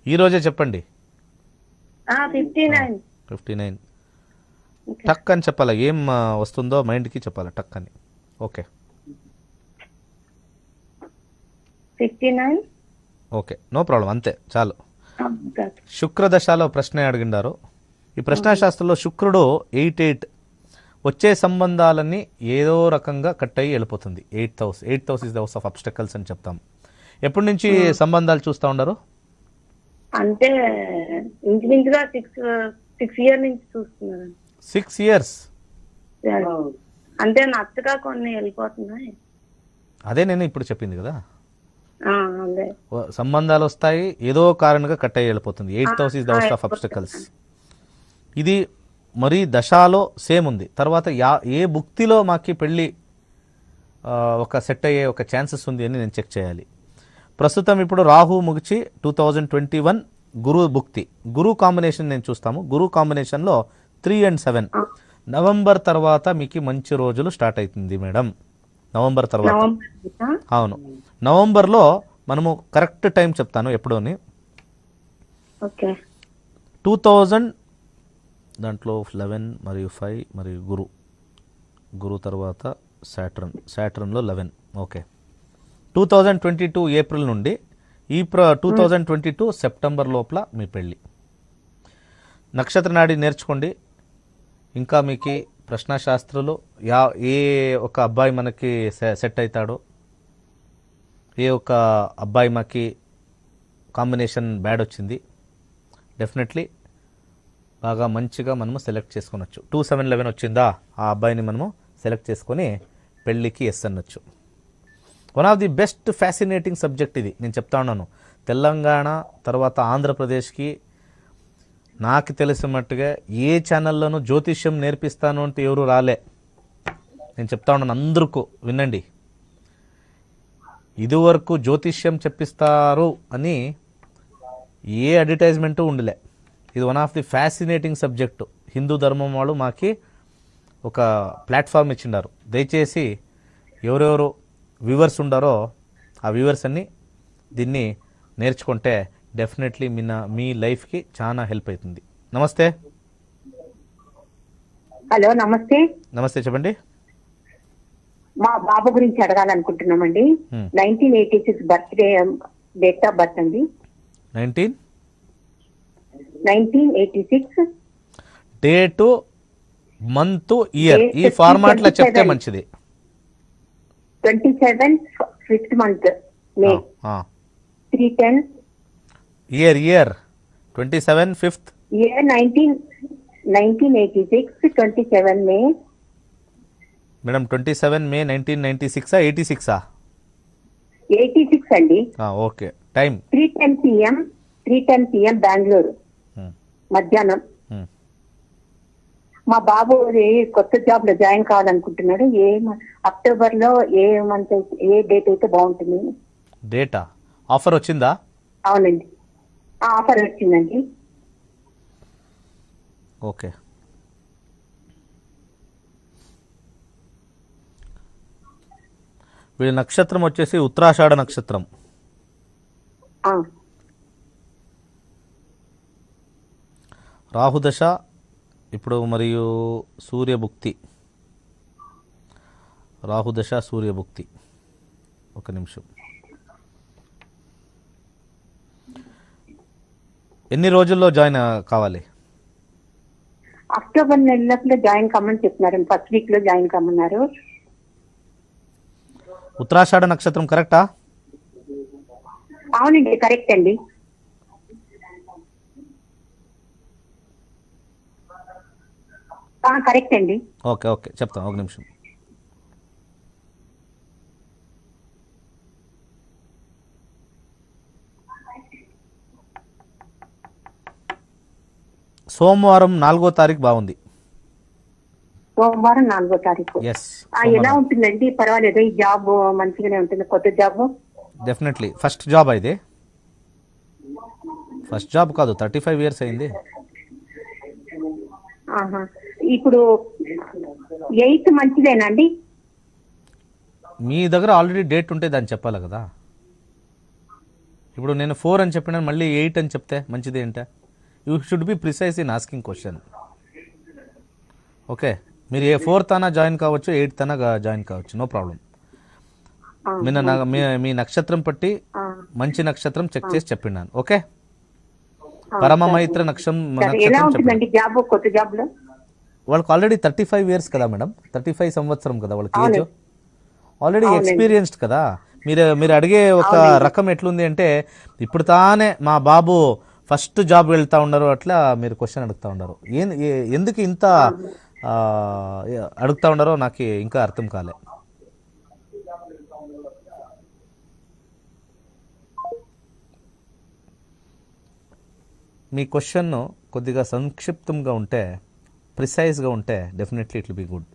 ఈ రోజే చెప్పండి. 59. టక్ అని చెప్పాలా. ఏం వస్తుందో మైండ్కి చెప్పాలా టక్ అని. ఓకే. 59. Okay, no problem. అంతే చాలు. శుక్రదశలో ప్రశ్న అడిగిండారు. ఈ ప్రశ్నాశాస్త్రంలో శుక్రుడు 8 వచ్చే సంబంధాలన్నీ ఏదో రకంగా కట్ అయ్యి వెళ్ళిపోతుంది. 8th house is the house of obstacles అని చెప్తాం. ఎప్పటి నుంచి సంబంధాలు చూస్తూ ఉండరు? అంటే ఇంచుమించుగా 6 ఇయర్ నుంచి చూస్తున్నారు. 6 years. అంటే నచ్చగా కొన్ని వెళ్ళిపోతున్నాయి. అదే నేను ఇప్పుడు చెప్పింది కదా. అదే సంబంధాలు వస్తాయి, ఏదో కారణంగా కట్ అయ్యి వెళ్ళిపోతుంది. 8th house is the house of obstacles. ఇది మరి దశాలో సేమ్ ఉంది. తర్వాత ఏ భుక్తిలో మాకి పెళ్ళి ఒక సెట్ అయ్యే ఒక ఛాన్సెస్ ఉంది అని నేను చెక్ చేయాలి. ప్రస్తుతం ఇప్పుడు రాహు ముగిచి 2021 గురు భుక్తి, గురు కాంబినేషన్ నేను చూస్తాము. గురు కాంబినేషన్లో 3 and 7 నవంబర్ తర్వాత మీకు మంచి రోజులు స్టార్ట్ అవుతుంది మేడం. నవంబర్ తర్వాత, నవంబర్. అవును, నవంబర్లో మనము కరెక్ట్ టైం చెప్తాను ఎప్పుడోని. ఓకే 2000 దాంట్లో 11 మరియు 5 మరియు గురు తర్వాత సాటర్న్లో 11. ఓకే 2022 ఏప్రిల్ నుండి 2022 సెప్టెంబర్ లోపల మీ పెళ్ళి. నక్షత్ర నాడి నేర్చుకోండి. ఇంకా మీకు ప్రశ్నశాస్త్రాలు ఏ ఒక అబ్బాయి మనకి సెట్ అవుతాడో, ఏ ఒక అబ్బాయి మాకి కాంబినేషన్ బ్యాడ్ వచ్చింది, డెఫినెట్లీ బాగా మంచిగా మనము సెలెక్ట్ చేసుకొనొచ్చు. 2711 వచ్చిందా, ఆ అబ్బాయిని మనము సెలెక్ట్ చేసుకొని పెళ్ళికి ఎస్ అనొచ్చు. One of the best fascinating subject ఇది. నేను చెప్తా ఉన్నాను, తెలంగాణ తర్వాత ఆంధ్రప్రదేశ్కి నాకు తెలిసిన మట్టుగా ఏ ఛానల్లోనూ జ్యోతిష్యం నేర్పిస్తాను అంటే ఎవరు రాలే. నేను చెప్తా ఉన్నాను, అందరికీ వినండి. ఇదివరకు జ్యోతిష్యం చెప్పిస్తారు అని ఏ అడ్వర్టైజ్మెంటు ఉండలే. ఇది one of the fascinating subject. Hindu ధర్మం వాళ్ళు మాకి ఒక ప్లాట్ఫామ్ ఇచ్చిండారు. దయచేసి ఎవరెవరు వ్యూవర్స్ ఉండారో ఆ వ్యూవర్స్ అన్ని దీన్ని నేర్చుకుంటే డెఫినెట్లీ మీ లైఫ్కి చాలా హెల్ప్ అవుతుంది. నమస్తే. హలో నమస్తే. నమస్తే, చెప్పండి. మా బాబు గురించి అడగాలనుకుంటున్నామండి. 1986 బర్త్డే, డేట్ ఆఫ్ బర్త్ అండి. 1986 డేటు, మంత్, ఇయర్ ఈ ఫార్మాట్లో చెప్తే మంచిది. 27 5th month May 310 year 27 5th year 1986 27 May. Madam 27 May 1996 86 86 అండి. ఓకే. టైం 3:10 PM బెంగళూరు మధ్యాహ్నం. మా బాబు కొత్త జాబ్ లో జాయిన్ కావాలనుకుంటున్నాడు. అక్టోబర్ లో ఏ మంత్, ఏ డేట్ అయితే బాగుంటుంది? డేటా ఆఫర్ వచ్చిందా? అవునండి, ఆఫర్ వచ్చిందండి. ఓకే. వీళ్ళ నక్షత్రం వచ్చేసి ఉత్తరాషాఢ నక్షత్రం. రాహుదశ ఇప్పుడు మరియు సూర్యభుక్తి. రాహుదశ సూర్యభుక్తి. ఒక నిమిషం. ఎన్ని రోజుల్లో జాయిన్ కావాలి? అక్టోబర్ నెలలో జాయిన్ కమ్మని చెప్తున్నారు. ఫస్ట్ వీక్ లో జాయిన్ కమ్మన్నారు. ఉత్తరాషాఢ నక్షత్రం కరెక్టా? అవునండి, కరెక్ట్ అండి. కరెక్ట్ అండి. ఓకే ఓకే, చెప్తాను, ఒక నిమిషం. సోమవారం 4వ తారీఖు బాగుంది. సోమవారం 4వ తారీఖు. ఎస్. ఎలా ఉంటుందండి? పర్వాలేదు, ఈ జాబ్ మంచిగానే ఉంటుంది. కొత్త జాబ్ డెఫినెట్లీ. ఫస్ట్ జాబ్ అయితే ఫస్ట్ జాబ్ కాదు, 35 years అయింది. ఇప్పుడు 8th మంచిదేనండి? మీ దగ్గర ఆల్రెడీ డేట్ ఉంటే దాన్ని చెప్పాలి కదా. ఇప్పుడు నేను 4 అని చెప్పినా మళ్ళీ 8 అని చెప్తే మంచిది ఏంటా? You should be precise in asking question. Okay, మీరు 4th అన్నా జాయిన్ కావచ్చు, 8th అన్నా జాయిన్ కావచ్చు, నో ప్రాబ్లం. మీ నక్షత్రం పట్టి మంచి నక్షత్రం చెక్ చేసి చెప్పినాను. ఓకే, పరమమైత్ర నక్షత్రం కొత్త జాబ్ లో వాళ్ళకి ఆల్రెడీ 35 years కదా మేడం, 35 సంవత్సరం కదా వాళ్ళకి ఏజ్. ఆల్రెడీ ఎక్స్పీరియన్స్డ్ కదా. మీరు అడిగే ఒక రకం ఎట్లుంది అంటే, ఇప్పుడు తానే మా బాబు ఫస్ట్ జాబ్ వెళ్తా ఉన్నారు అట్లా మీరు క్వశ్చన్ అడుగుతా ఉన్నారు. ఎందుకు ఇంత అడుగుతా ఉన్నారో నాకు ఇంకా అర్థం కాలే. మీ క్వశ్చన్ కొద్దిగా సంక్షిప్తంగా ఉంటే, ప్రిసైజ్గా ఉంటే definitely it will be good.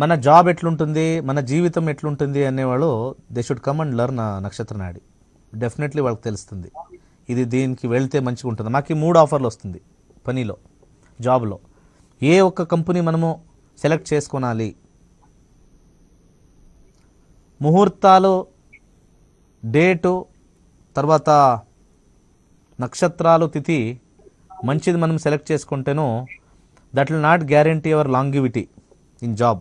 మన జాబ్ ఎట్లుంటుంది, మన జీవితం ఎట్లుంటుంది అనేవాళ్ళు they should come and learn నక్షత్ర నాడి. డెఫినెట్లీ వాళ్ళకి తెలుస్తుంది ఇది దీనికి వెళ్తే మంచిగా ఉంటుంది. మాకు 3 ఆఫర్లు వస్తుంది పనిలో, జాబ్లో. ఏ ఒక్క కంపెనీ మనము సెలెక్ట్ చేసుకోనాలి, ముహూర్తాలు, డేటు, తర్వాత నక్షత్రాలు, తిథి మంచిది మనం సెలెక్ట్ చేసుకుంటేనో that will not guarantee our longevity in job.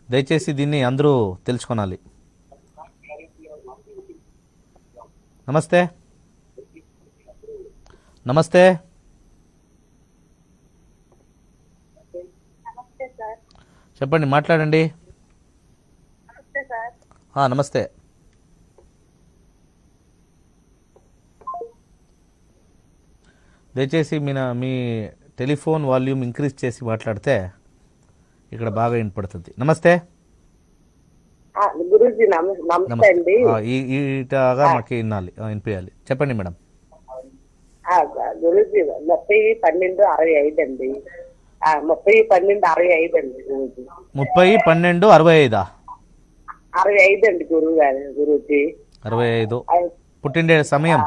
దయచేసి దీన్ని అందరూ తెలుసుకోనాలి. నమస్తే నమస్తే చెప్పండి, మాట్లాడండి. నమస్తే. దయచేసి మీ టెలిఫోన్ వాల్యూమ్ ఇంక్రీజ్ చేసి మాట్లాడితే ఇక్కడ బాగా వినపడుతుంది. నమస్తే. గురూజీ నమస్తే అండి. ఈటగా మాకు వినిపించాలి. చెప్పండి మేడం. గురూజీ 30/12/65 అండి. 30/12/65 అండి గురూజీ. 30/12/65 65 అండి గురువు గారు. గురూజీ 65 పుట్టిండే సమయం,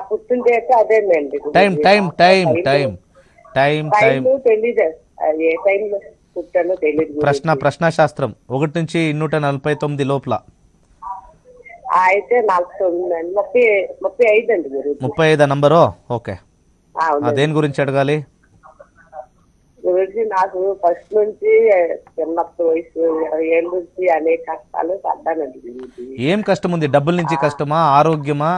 పుట్టిండే అదేనండి. Time time time time time time తెలీదు, ఏ టైంలో పుట్టానో తెలియదు. ప్రశ్నాశాస్త్రం 1 నుంచి 149 లోపల. అయితే 49 35 అండి గురూజీ. 35 నంబరు. ఓకే, దేని గురించి అడగాలి? గురూజీ నాకు ఫస్ట్ నుంచి చిన్నప్పటి వయసు 20 ఏళ్ళ నుంచి అనేక కష్టాలు పడ్డానండి గురూజీ. ఏం కష్టం ఉంది? డబ్బుల నుంచి కష్టమా, ఆరోగ్యమా?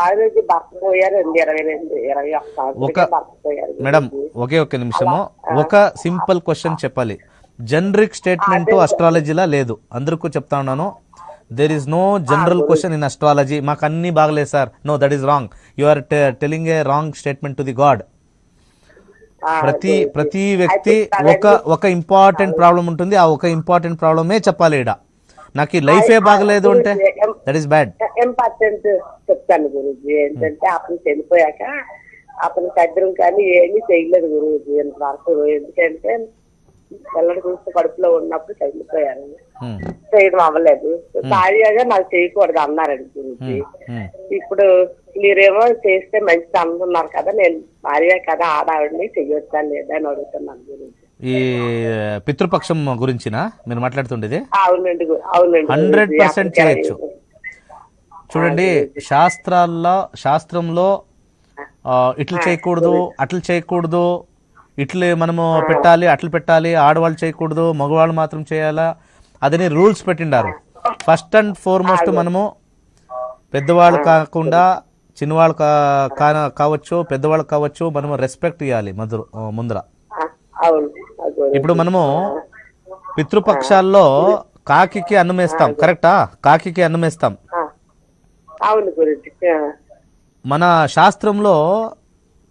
ఆరోగ్య భర్త పోయారండి. 21 భర్త పోయారు. మేడం ఒకే నిమిషము, ఒక సింపుల్ క్వశ్చన్ చెప్పాలి. జనరిక్ స్టేట్మెంట్ అస్ట్రాలజీలా లేదు, అందరికీ చెప్తా ఉన్నాను. There is no general question in astrology. మాకు అన్ని బాగలేదు sir. No, that is wrong. You are telling a wrong statement to the god. ప్రతి వ్యక్తి ఒక ఇంపార్టెంట్ ప్రాబ్లం ఉంటుంది. ఆ ఒక ఇంపార్టెంట్ ప్రాబ్లమే చెప్పాలి. ఈడ నాకు ఈ లైఫే బాగలేదు అంటే దట్ ఈస్ బ్యాడ్. ఇంపార్టెంట్ చెప్తాను గురూజీ. ఏంటంటే అతను చనిపోయాక అతను సద్రం కానీ ఏమీ చేయలేదు గురూజీ ఇంతవరకు. ఎందుకంటే పిల్లడి గురించి కడుపులో ఉన్నప్పుడు చనిపోయారు, చేయడం అవ్వలేదు. భార్యగా నాకు చేయకూడదు అన్నారండి గురూజీ. ఇప్పుడు మీరేమో చేస్తే మంచిది అనుకున్నారు కదా, నేను భార్య కదా ఆడావిడిని చెయ్యొచ్చా లేదా అని అడుగుతున్నాను గురూజీ. ఈ పితృపక్షం గురించినా మీరు మాట్లాడుతుండేది? అవునండి అవునండి, 100% చేయొచ్చు. చూడండి, శాస్త్రంలో ఇట్లు చేయకూడదు, అట్లు చేయకూడదు, ఇట్లు మనము పెట్టాలి, అట్లు పెట్టాలి, ఆడవాళ్ళు చేయకూడదు, మగవాళ్ళు మాత్రం చేయాలా, అదని రూల్స్ పెట్టిండారు. ఫస్ట్ అండ్ ఫార్మోస్ట్ మనము పెద్దవాళ్ళు కాకుండా చిన్నవాళ్ళు కావచ్చు, పెద్దవాళ్ళు కావచ్చు, మనము రెస్పెక్ట్ ఇవ్వాలి ముందర. ఇప్పుడు మనము పితృపక్షాల్లో కాకి అన్నం వేస్తాం, కరెక్టా? కాకి అన్నం వేస్తాం. మన శాస్త్రంలో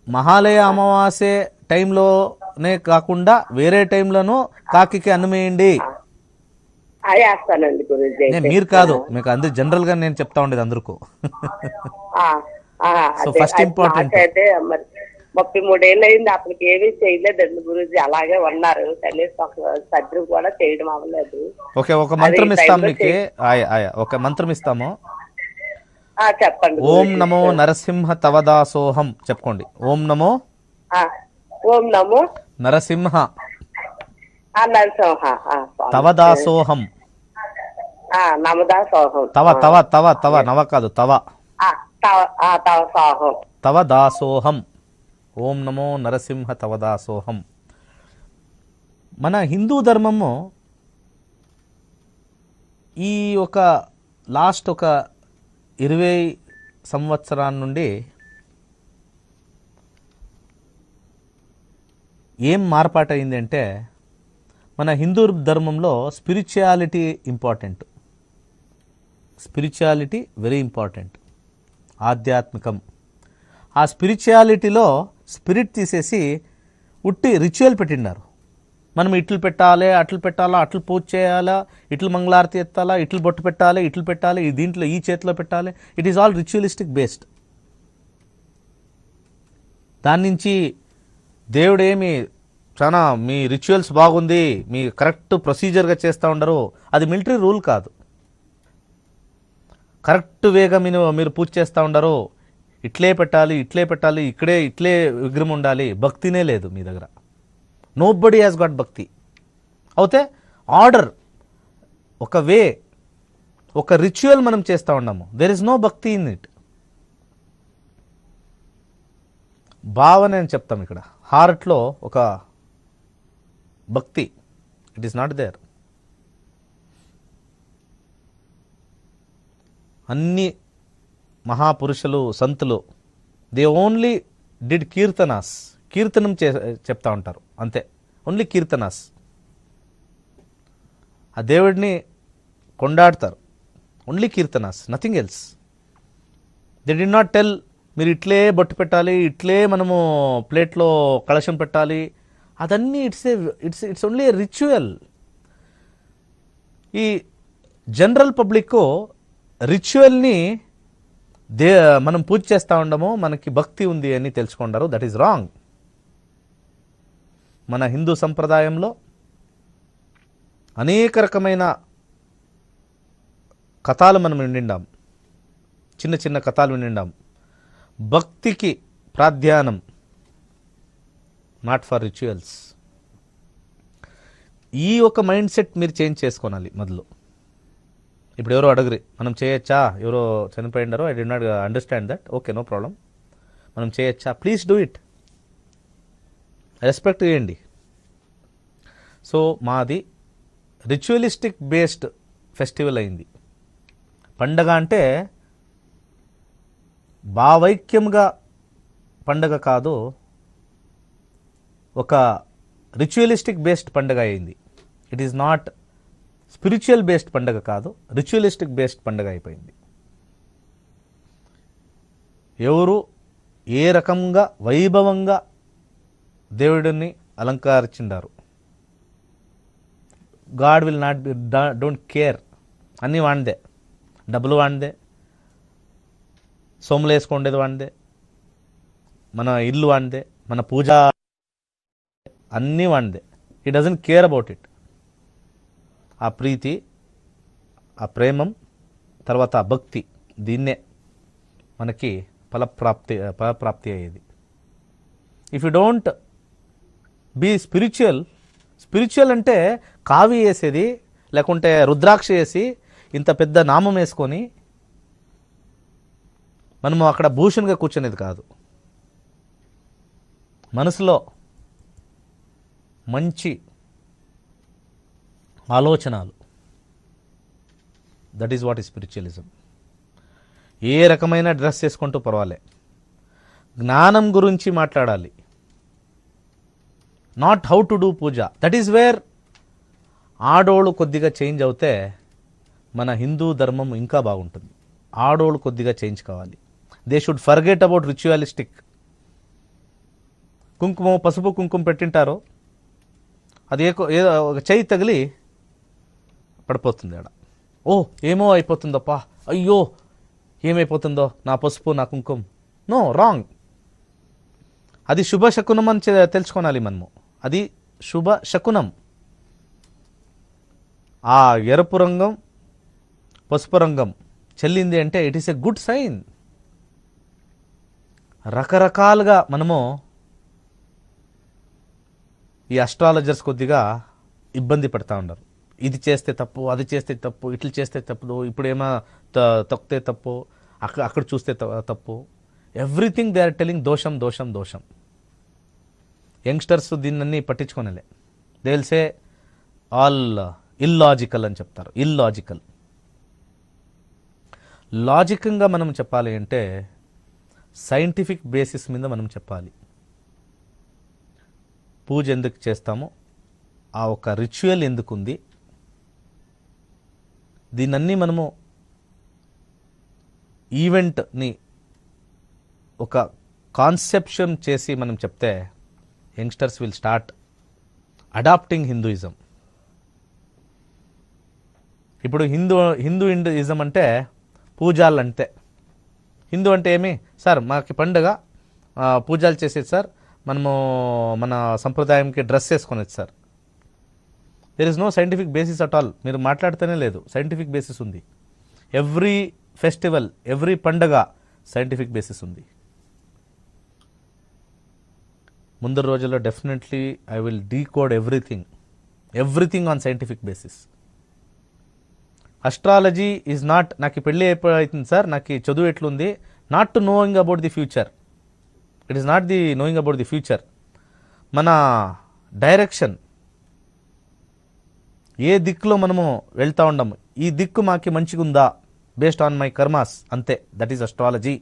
మహాలయ అమావాస్య టైంలోనే కాకుండా వేరే టైంలోనూ కాకి అన్నం వేయండి. మీరు కాదు, మీకు అందరు జనరల్ గా నేను చెప్తా ఉండేది అందరికీ. So first important. 33 ఏళ్ళు అయింది, అప్పటికి ఏమీ చేయలేదండి గురూజీ. అలాగే ఉన్నారు, కనీసం సర్జరీ కూడా చేయడం అవ్వలేదు. ఓకే, ఒక మంత్రం ఇస్తాం మీకు. ఒక మంత్రం ఇస్తాము. చెప్పండి. ఓం నమో నరసింహ తవదాసోహం చెప్పుకోండి. ఓం నమో నరసింహ తవదాసోహం. తవ తవ తవ తవ నవ కాదు, తవ తవదాసోహం. ఓం నమో నరసింహ తవదాసోహం. మన హిందూ ధర్మము ఈ లాస్ట్ 20 సంవత్సరాల నుండి ఏం మార్పాటైంది అంటే, మన హిందూ ధర్మంలో spirituality important. Spirituality very important, ఆధ్యాత్మికం. ఆ స్పిరిచువాలిటీలో స్పిరిట్ తీసేసి ఉట్టి రిచువల్ పెట్టిండారు. మనం ఇట్లు పెట్టాలి, అట్లు పెట్టాలా, అట్లు పూజ చేయాలా, ఇట్లు మంగళారతి ఎత్తాలా, ఇట్లు బొట్టు పెట్టాలి, ఇట్లు పెట్టాలి, దీంట్లో ఈ చేతిలో పెట్టాలి. It is all ritualistic based. దాని నుంచి దేవుడేమి చాలా మీ రిచువల్స్ బాగుంది, మీ కరెక్ట్ ప్రొసీజర్గా చేస్తూ ఉండరు, అది మిలిటరీ రూల్ కాదు. కరెక్ట్ వేగా మీరు పూజ చేస్తూ ఉండరు, ఇట్లే పెట్టాలి, ఇట్లే పెట్టాలి, ఇట్లే విగ్రహం ఉండాలి, భక్తినే లేదు మీ దగ్గర. నో బడీ హ్యాస్ గాట్ భక్తి. అయితే ఆర్డర్, ఒక వే, ఒక రిచువల్ మనం చేస్తూ ఉన్నాము. దెర్ ఇస్ నో భక్తి ఇన్ ఇట్. భావన అని చెప్తాం ఇక్కడ, హార్ట్లో ఒక భక్తి, ఇట్ ఈస్ నాట్ దేర్. అన్ని మహాపురుషులు, సంతులు, దే ఓన్లీ డిడ్ కీర్తనాస్, కీర్తనం చెప్తా ఉంటారు అంతే, ఓన్లీ కీర్తనాస్. ఆ దేవుడిని కొండాడతారు, only kirtanas, nothing else. They did not tell మీరు ఇట్లే బొట్టు పెట్టాలి, ఇట్లే మనము ప్లేట్లో కలశం పెట్టాలి, అదన్నీ ఇట్స్ ఓన్లీ ఏ రిచువల్. ఈ జనరల్ పబ్లిక్ రిచువల్ని మనం పూజ చేస్తూ ఉండము, మనకి భక్తి ఉంది అని తెలుసుకుంటారు. That is wrong. మన హిందూ సంప్రదాయంలో అనేక రకమైన కథలు మనం వినిండాం, చిన్న చిన్న కథలు వినిండాం. భక్తికి ప్రాధాన్యం, నాట్ ఫర్ రిచువల్స్. ఈ ఒక మైండ్ సెట్ మీరు చేంజ్ చేసుకోవాలి మొదలు. ఇప్పుడు ఎవరో అడగరి, మనం చేయొచ్చా, ఎవరో చనిపోయిండారో, I did not understand that, okay no problem, మనం చేయొచ్చా, ప్లీజ్ డూ ఇట్, రెస్పెక్ట్ చేయండి. సో మాది రిచువలిస్టిక్ బేస్డ్ ఫెస్టివల్ అయింది. పండగ అంటే భావైక్యంగా పండగ కాదు, ఒక రిచువలిస్టిక్ బేస్డ్ పండగ అయింది. It is not spiritual based పండగ కాదు, రిచువలిస్టిక్ బేస్డ్ పండగ అయిపోయింది. ఎవరు ఏ రకంగా వైభవంగా దేవుడిని అలంకరించారు, God will not be, don't care. అన్నీ వాందే, డబ్బులు వాందే, సోములు వేసుకుండేది వాందే, మన ఇల్లు వాందే, మన పూజ అన్నీ వాందే. He doesn't care about it. ఆ ప్రీతి, ఆ ప్రేమం, తర్వాత ఆ భక్తి, దీన్నే మనకి ఫలప్రాప్తి అయ్యేది. If you don't be spiritual అంటే కావి వేసేది, లేకుంటే రుద్రాక్ష వేసి ఇంత పెద్ద నామం వేసుకొని మనము అక్కడ భూషణ్గా కూర్చునేది కాదు. మనసులో మంచి ఆలోచనలు, that is what is spiritualism. ఏ రకమైన డ్రెస్ వేసుకుంటూ పర్వాలే, జ్ఞానం గురించి మాట్లాడాలి, not how to do puja. That is where ఆడోళ్ళు కొద్దిగా చేంజ్ అవుతే మన హిందూ ధర్మం ఇంకా బాగుంటుంది. ఆడోళ్ళు కొద్దిగా చేంజ్ కావాలి. They should forget about ritualistic. కుంకుమ, పసుపు కుంకుమ పెట్టింటారో, అది ఏదో ఒక చెయ్యి తగిలి పడిపోతుంది ఆడ. ఓ ఏమో అయిపోతుందప్పా, అయ్యో ఏమైపోతుందో నా పసుపు నా కుంకుమ. No, wrong. అది శుభ శకునం అని తెలుసుకోవాలి మనము. అది శుభ శకునం. ఆ ఎరుపు రంగం, పసుపు రంగం చెల్లింది అంటే it is a good sign. రకరకాలుగా మనము ఈ అస్ట్రాలజర్స్ కొద్దిగా ఇబ్బంది పడతా ఉండరు. ఇది చేస్తే తప్పు, అది చేస్తే తప్పు, ఇట్లా చేస్తే తప్పు, ఇప్పుడేమో తొక్కితే తప్పు, అక్కడ చూస్తే తప్పు. ఎవ్రీథింగ్ దే ఆర్ టెలింగ్ దోషం దోషం దోషం. యంగ్స్టర్స్ దీన్ని పట్టించుకోనలే. They will say all illogical అని చెప్తారు. ఇల్లాజికల్. లాజికంగా మనం చెప్పాలి అంటే సైంటిఫిక్ బేసిస్ మీద మనం చెప్పాలి. పూజ ఎందుకు చేస్తామో, ఆ ఒక రిచువల్ ఎందుకుంది, దీనన్నీ మనము ఈవెంట్ని ఒక కాన్సెప్షన్ చేసి మనం చెప్తే youngsters will start adapting Hinduism. ఇప్పుడు హిందూయిజం అంటే పూజలు అంతే. హిందూ అంటే ఏమి సార్, మాకు పండుగ పూజలు చేసేది సార్, మనము మన సంప్రదాయంకి డ్రెస్ వేసుకునేది sir. There is no scientific basis at all. మీరు మాట్లాడితేనే లేదు, సైంటిఫిక్ బేసిస్ ఉంది. ఎవ్రీ ఫెస్టివల్, ఎవ్రీ పండగ సైంటిఫిక్ బేసిస్ ఉంది. ముందర రోజుల్లో definitely I will decode everything on scientific basis. Astrology is not నాకు ఈ పెళ్ళి అయిపోతుంది సార్, నాకు ఈ చదువు ఎట్లుంది, not to knowing about the future. It is not the knowing about the future. మన డైరెక్షన్, ఏ దిక్కులో మనము వెళ్తా ఉండము, ఈ దిక్కు మాకి మంచిగా ఉందా బేస్డ్ ఆన్ మై కర్మాస్, అంతే. That is astrology.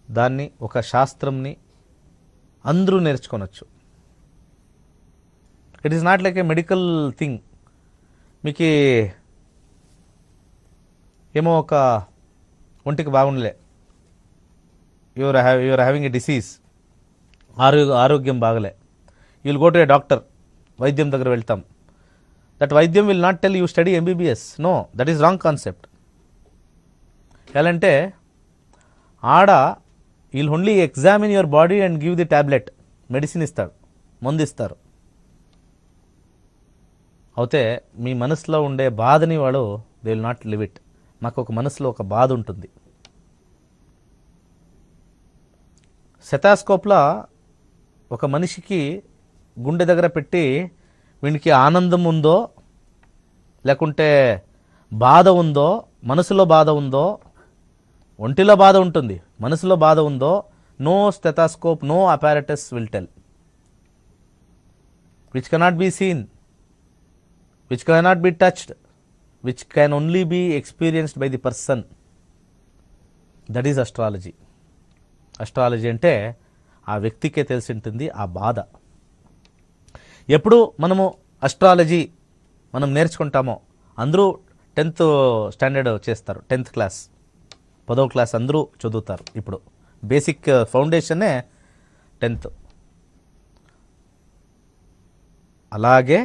దాన్ని ఒక శాస్త్రంని అందరూ నేర్చుకోనొచ్చు. It is not like a medical thing. మీకు ఏమో ఒక ఒంటికి బాగుండలే, యువర్ హ్యావింగ్ ఏ డిసీజ్, ఆరోగ్యం బాగలే, you will go to a doctor, వైద్యం దగ్గర వెళ్తాం. That vaidyam will not tell you study MBBS. No, that is wrong concept. ఎలా అంటే ఆడ will only examine your body and give the tablet, medicine ఇస్తాడు, మందు ఇస్తారు. అయితే మీ మనసులో ఉండే బాధని వాడు they will not live it. మాకు ఒక మనసులో ఒక బాధ ఉంటుంది. సెటాస్కోప్లో ఒక మనిషికి గుండె దగ్గర పెట్టి వీనికి ఆనందం ఉందో లేకుంటే బాధ ఉందో, మనసులో బాధ ఉందో, ఒంటిలో బాధ ఉంటుంది, మనసులో బాధ ఉందో, no stethoscope, no apparatus will tell. Which cannot be seen, which cannot be touched, which can only be experienced by the person. That is astrology. Astrology అంటే ఆ వ్యక్తికే తెలిసి ఉంటుంది ఆ బాధ. ఎప్పుడు మనము అస్ట్రాలజీ మనం నేర్చుకుంటామో, అందరూ 10th స్టాండర్డ్ చేస్తారు, 10th క్లాస్, 10వ క్లాస్ అందరూ చదువుతారు. ఇప్పుడు బేసిక్ ఫౌండేషనే 10th. అలాగే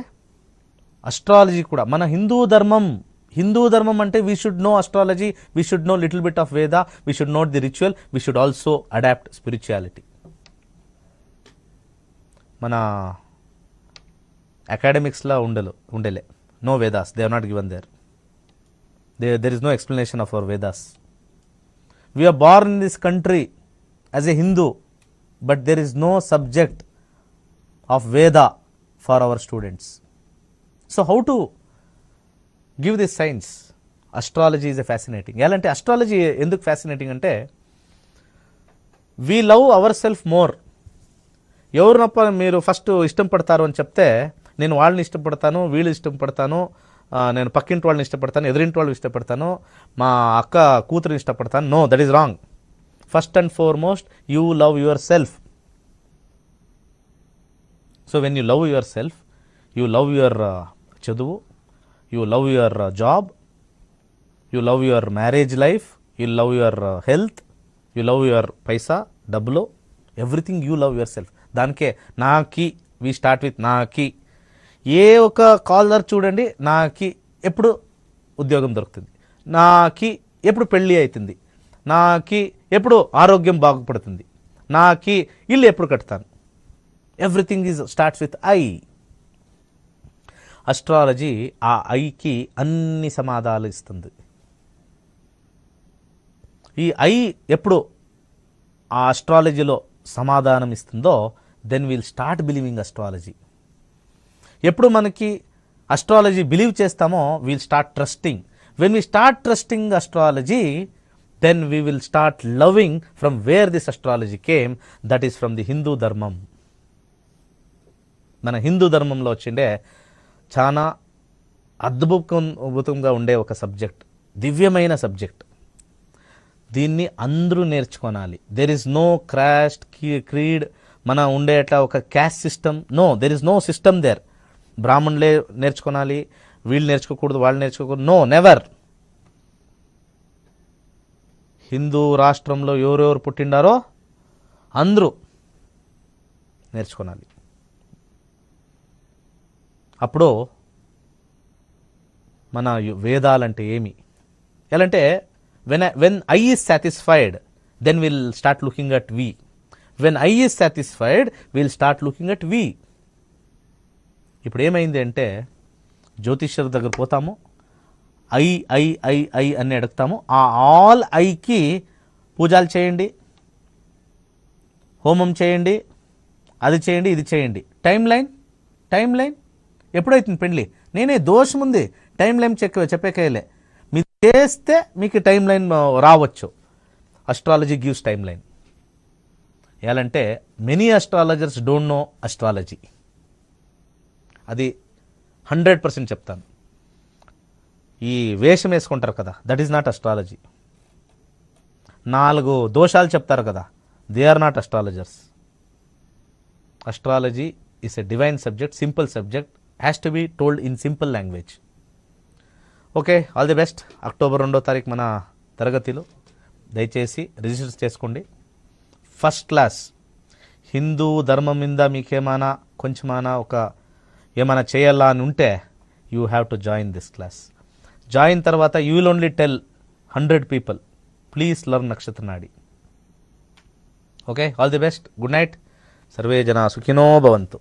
అస్ట్రాలజీ కూడా మన హిందూ ధర్మం అంటే we should know astrology, we should know little bit of Veda, we should note the ritual, we should also adapt spirituality. మన అకాడమిక్స్లో ఉండలే no Vedas, they are not given there is no explanation of our Vedas. We are born in this country as a Hindu, but there is no subject of Veda for our students. So how to give this science? Astrology is a fascinating. ఎలాంటి astrology ఎందుకు fascinating అంటే we love our self more. ఎవరినప్ప మీరు first ఇష్టం పడతారు అని చెప్తే, నేను వాళ్ళని ఇష్టపడతాను, వీళ్ళు ఇష్టపడతాను, నేను పక్కింటి వాళ్ళని ఇష్టపడతాను, ఎదురింటి వాళ్ళని ఇష్టపడతాను, మా అక్క కూతురిని ఇష్టపడతాను. No, that is wrong. First and foremost you love yourself. So when you love yourself, you love your చదువు, you love your job, you love your marriage life, you love your health, you love your paisa, డబ్బులు, everything you love yourself. దానికే నాకి, we start with నాకి. ఏ ఒక caller చూడండి, నాకి ఎప్పుడు ఉద్యోగం దొరుకుతుంది, నాకి ఎప్పుడు పెళ్ళి అవుతుంది, నాకి ఎప్పుడు ఆరోగ్యం బాగుపడుతుంది, నాకి ఇల్లు ఎప్పుడు కడతాను. Everything is starts with I. Astrology ఆ ఐకి అన్ని సమాధానాలు ఇస్తుంది. ఈ ఐ ఎప్పుడు ఆ అస్ట్రాలజీలో సమాధానం ఇస్తుందో, then will start believing astrology. ఎప్పుడు మనకి అస్ట్రాలజీ బిలీవ్ చేస్తామో, will start trusting. When we start trusting astrology, then we will start loving from where this astrology came, that is from the Hindu ధర్మం. మన హిందూ ధర్మంలో వచ్చిండే చాలా అద్భుతంగా ఉండే ఒక సబ్జెక్ట్, దివ్యమైన సబ్జెక్ట్. దీన్ని అందరూ నేర్చుకోనాలి. There is no caste creed, మన ఉండేట ఒక caste system. No, there is no system there. బ్రాహ్మణులే నేర్చుకోనాలి, వీళ్ళు నేర్చుకోకూడదు, వాళ్ళు నేర్చుకోకూడదు. No, never. హిందూ రాష్ట్రంలో ఎవరెవరు పుట్టిండారో అందరూ నేర్చుకోనాలి. అప్పుడు మన వేదాలంటే ఏమి, ఎలా అంటే when I is satisfied, then will start looking at we. When I is satisfied, will start looking at we. ఇప్పుడు ఏమైంది అంటే జ్యోతిష్యుల దగ్గర పోతాము, ఐ ఐ ఐ ఐ అని అడుగుతాము. ఆ ఆల్ ఐకి పూజలు చేయండి, హోమం చేయండి, అది చేయండి, ఇది చేయండి. టైం లైన్ ఎప్పుడైతుంది పెళ్ళి? నేనే దోషం ఉంది, టైం లైన్ చెప్పేకేయలే. మీరు చేస్తే మీకు టైం లైన్ రావచ్చు. Astrology gives time line. ఎలాంటే many astrologers don't know astrology. అది 100% చెప్తాను. ఈ వేషం వేసుకుంటారు కదా, దట్ ఈస్ నాట్ అస్ట్రాలజీ. 4 దోషాలు చెప్తారు కదా, they are not astrologers. Astrology is a divine subject, simple subject, has to be told in simple language. Okay, all the best. October 2వ తారీఖు మన తరగతిలో దయచేసి రిజిస్టర్ చేసుకోండి. First class. హిందూ ధర్మం మీద మీకేమైనా కొంచెమైనా ఏమైనా చేయాలా అని ఉంటే you have to join this class. Join తర్వాత you will only tell 100 people, please learn నక్షత్ర నాడి. Okay, all the best. Good night. సర్వే జనా సుఖినో భవంతు.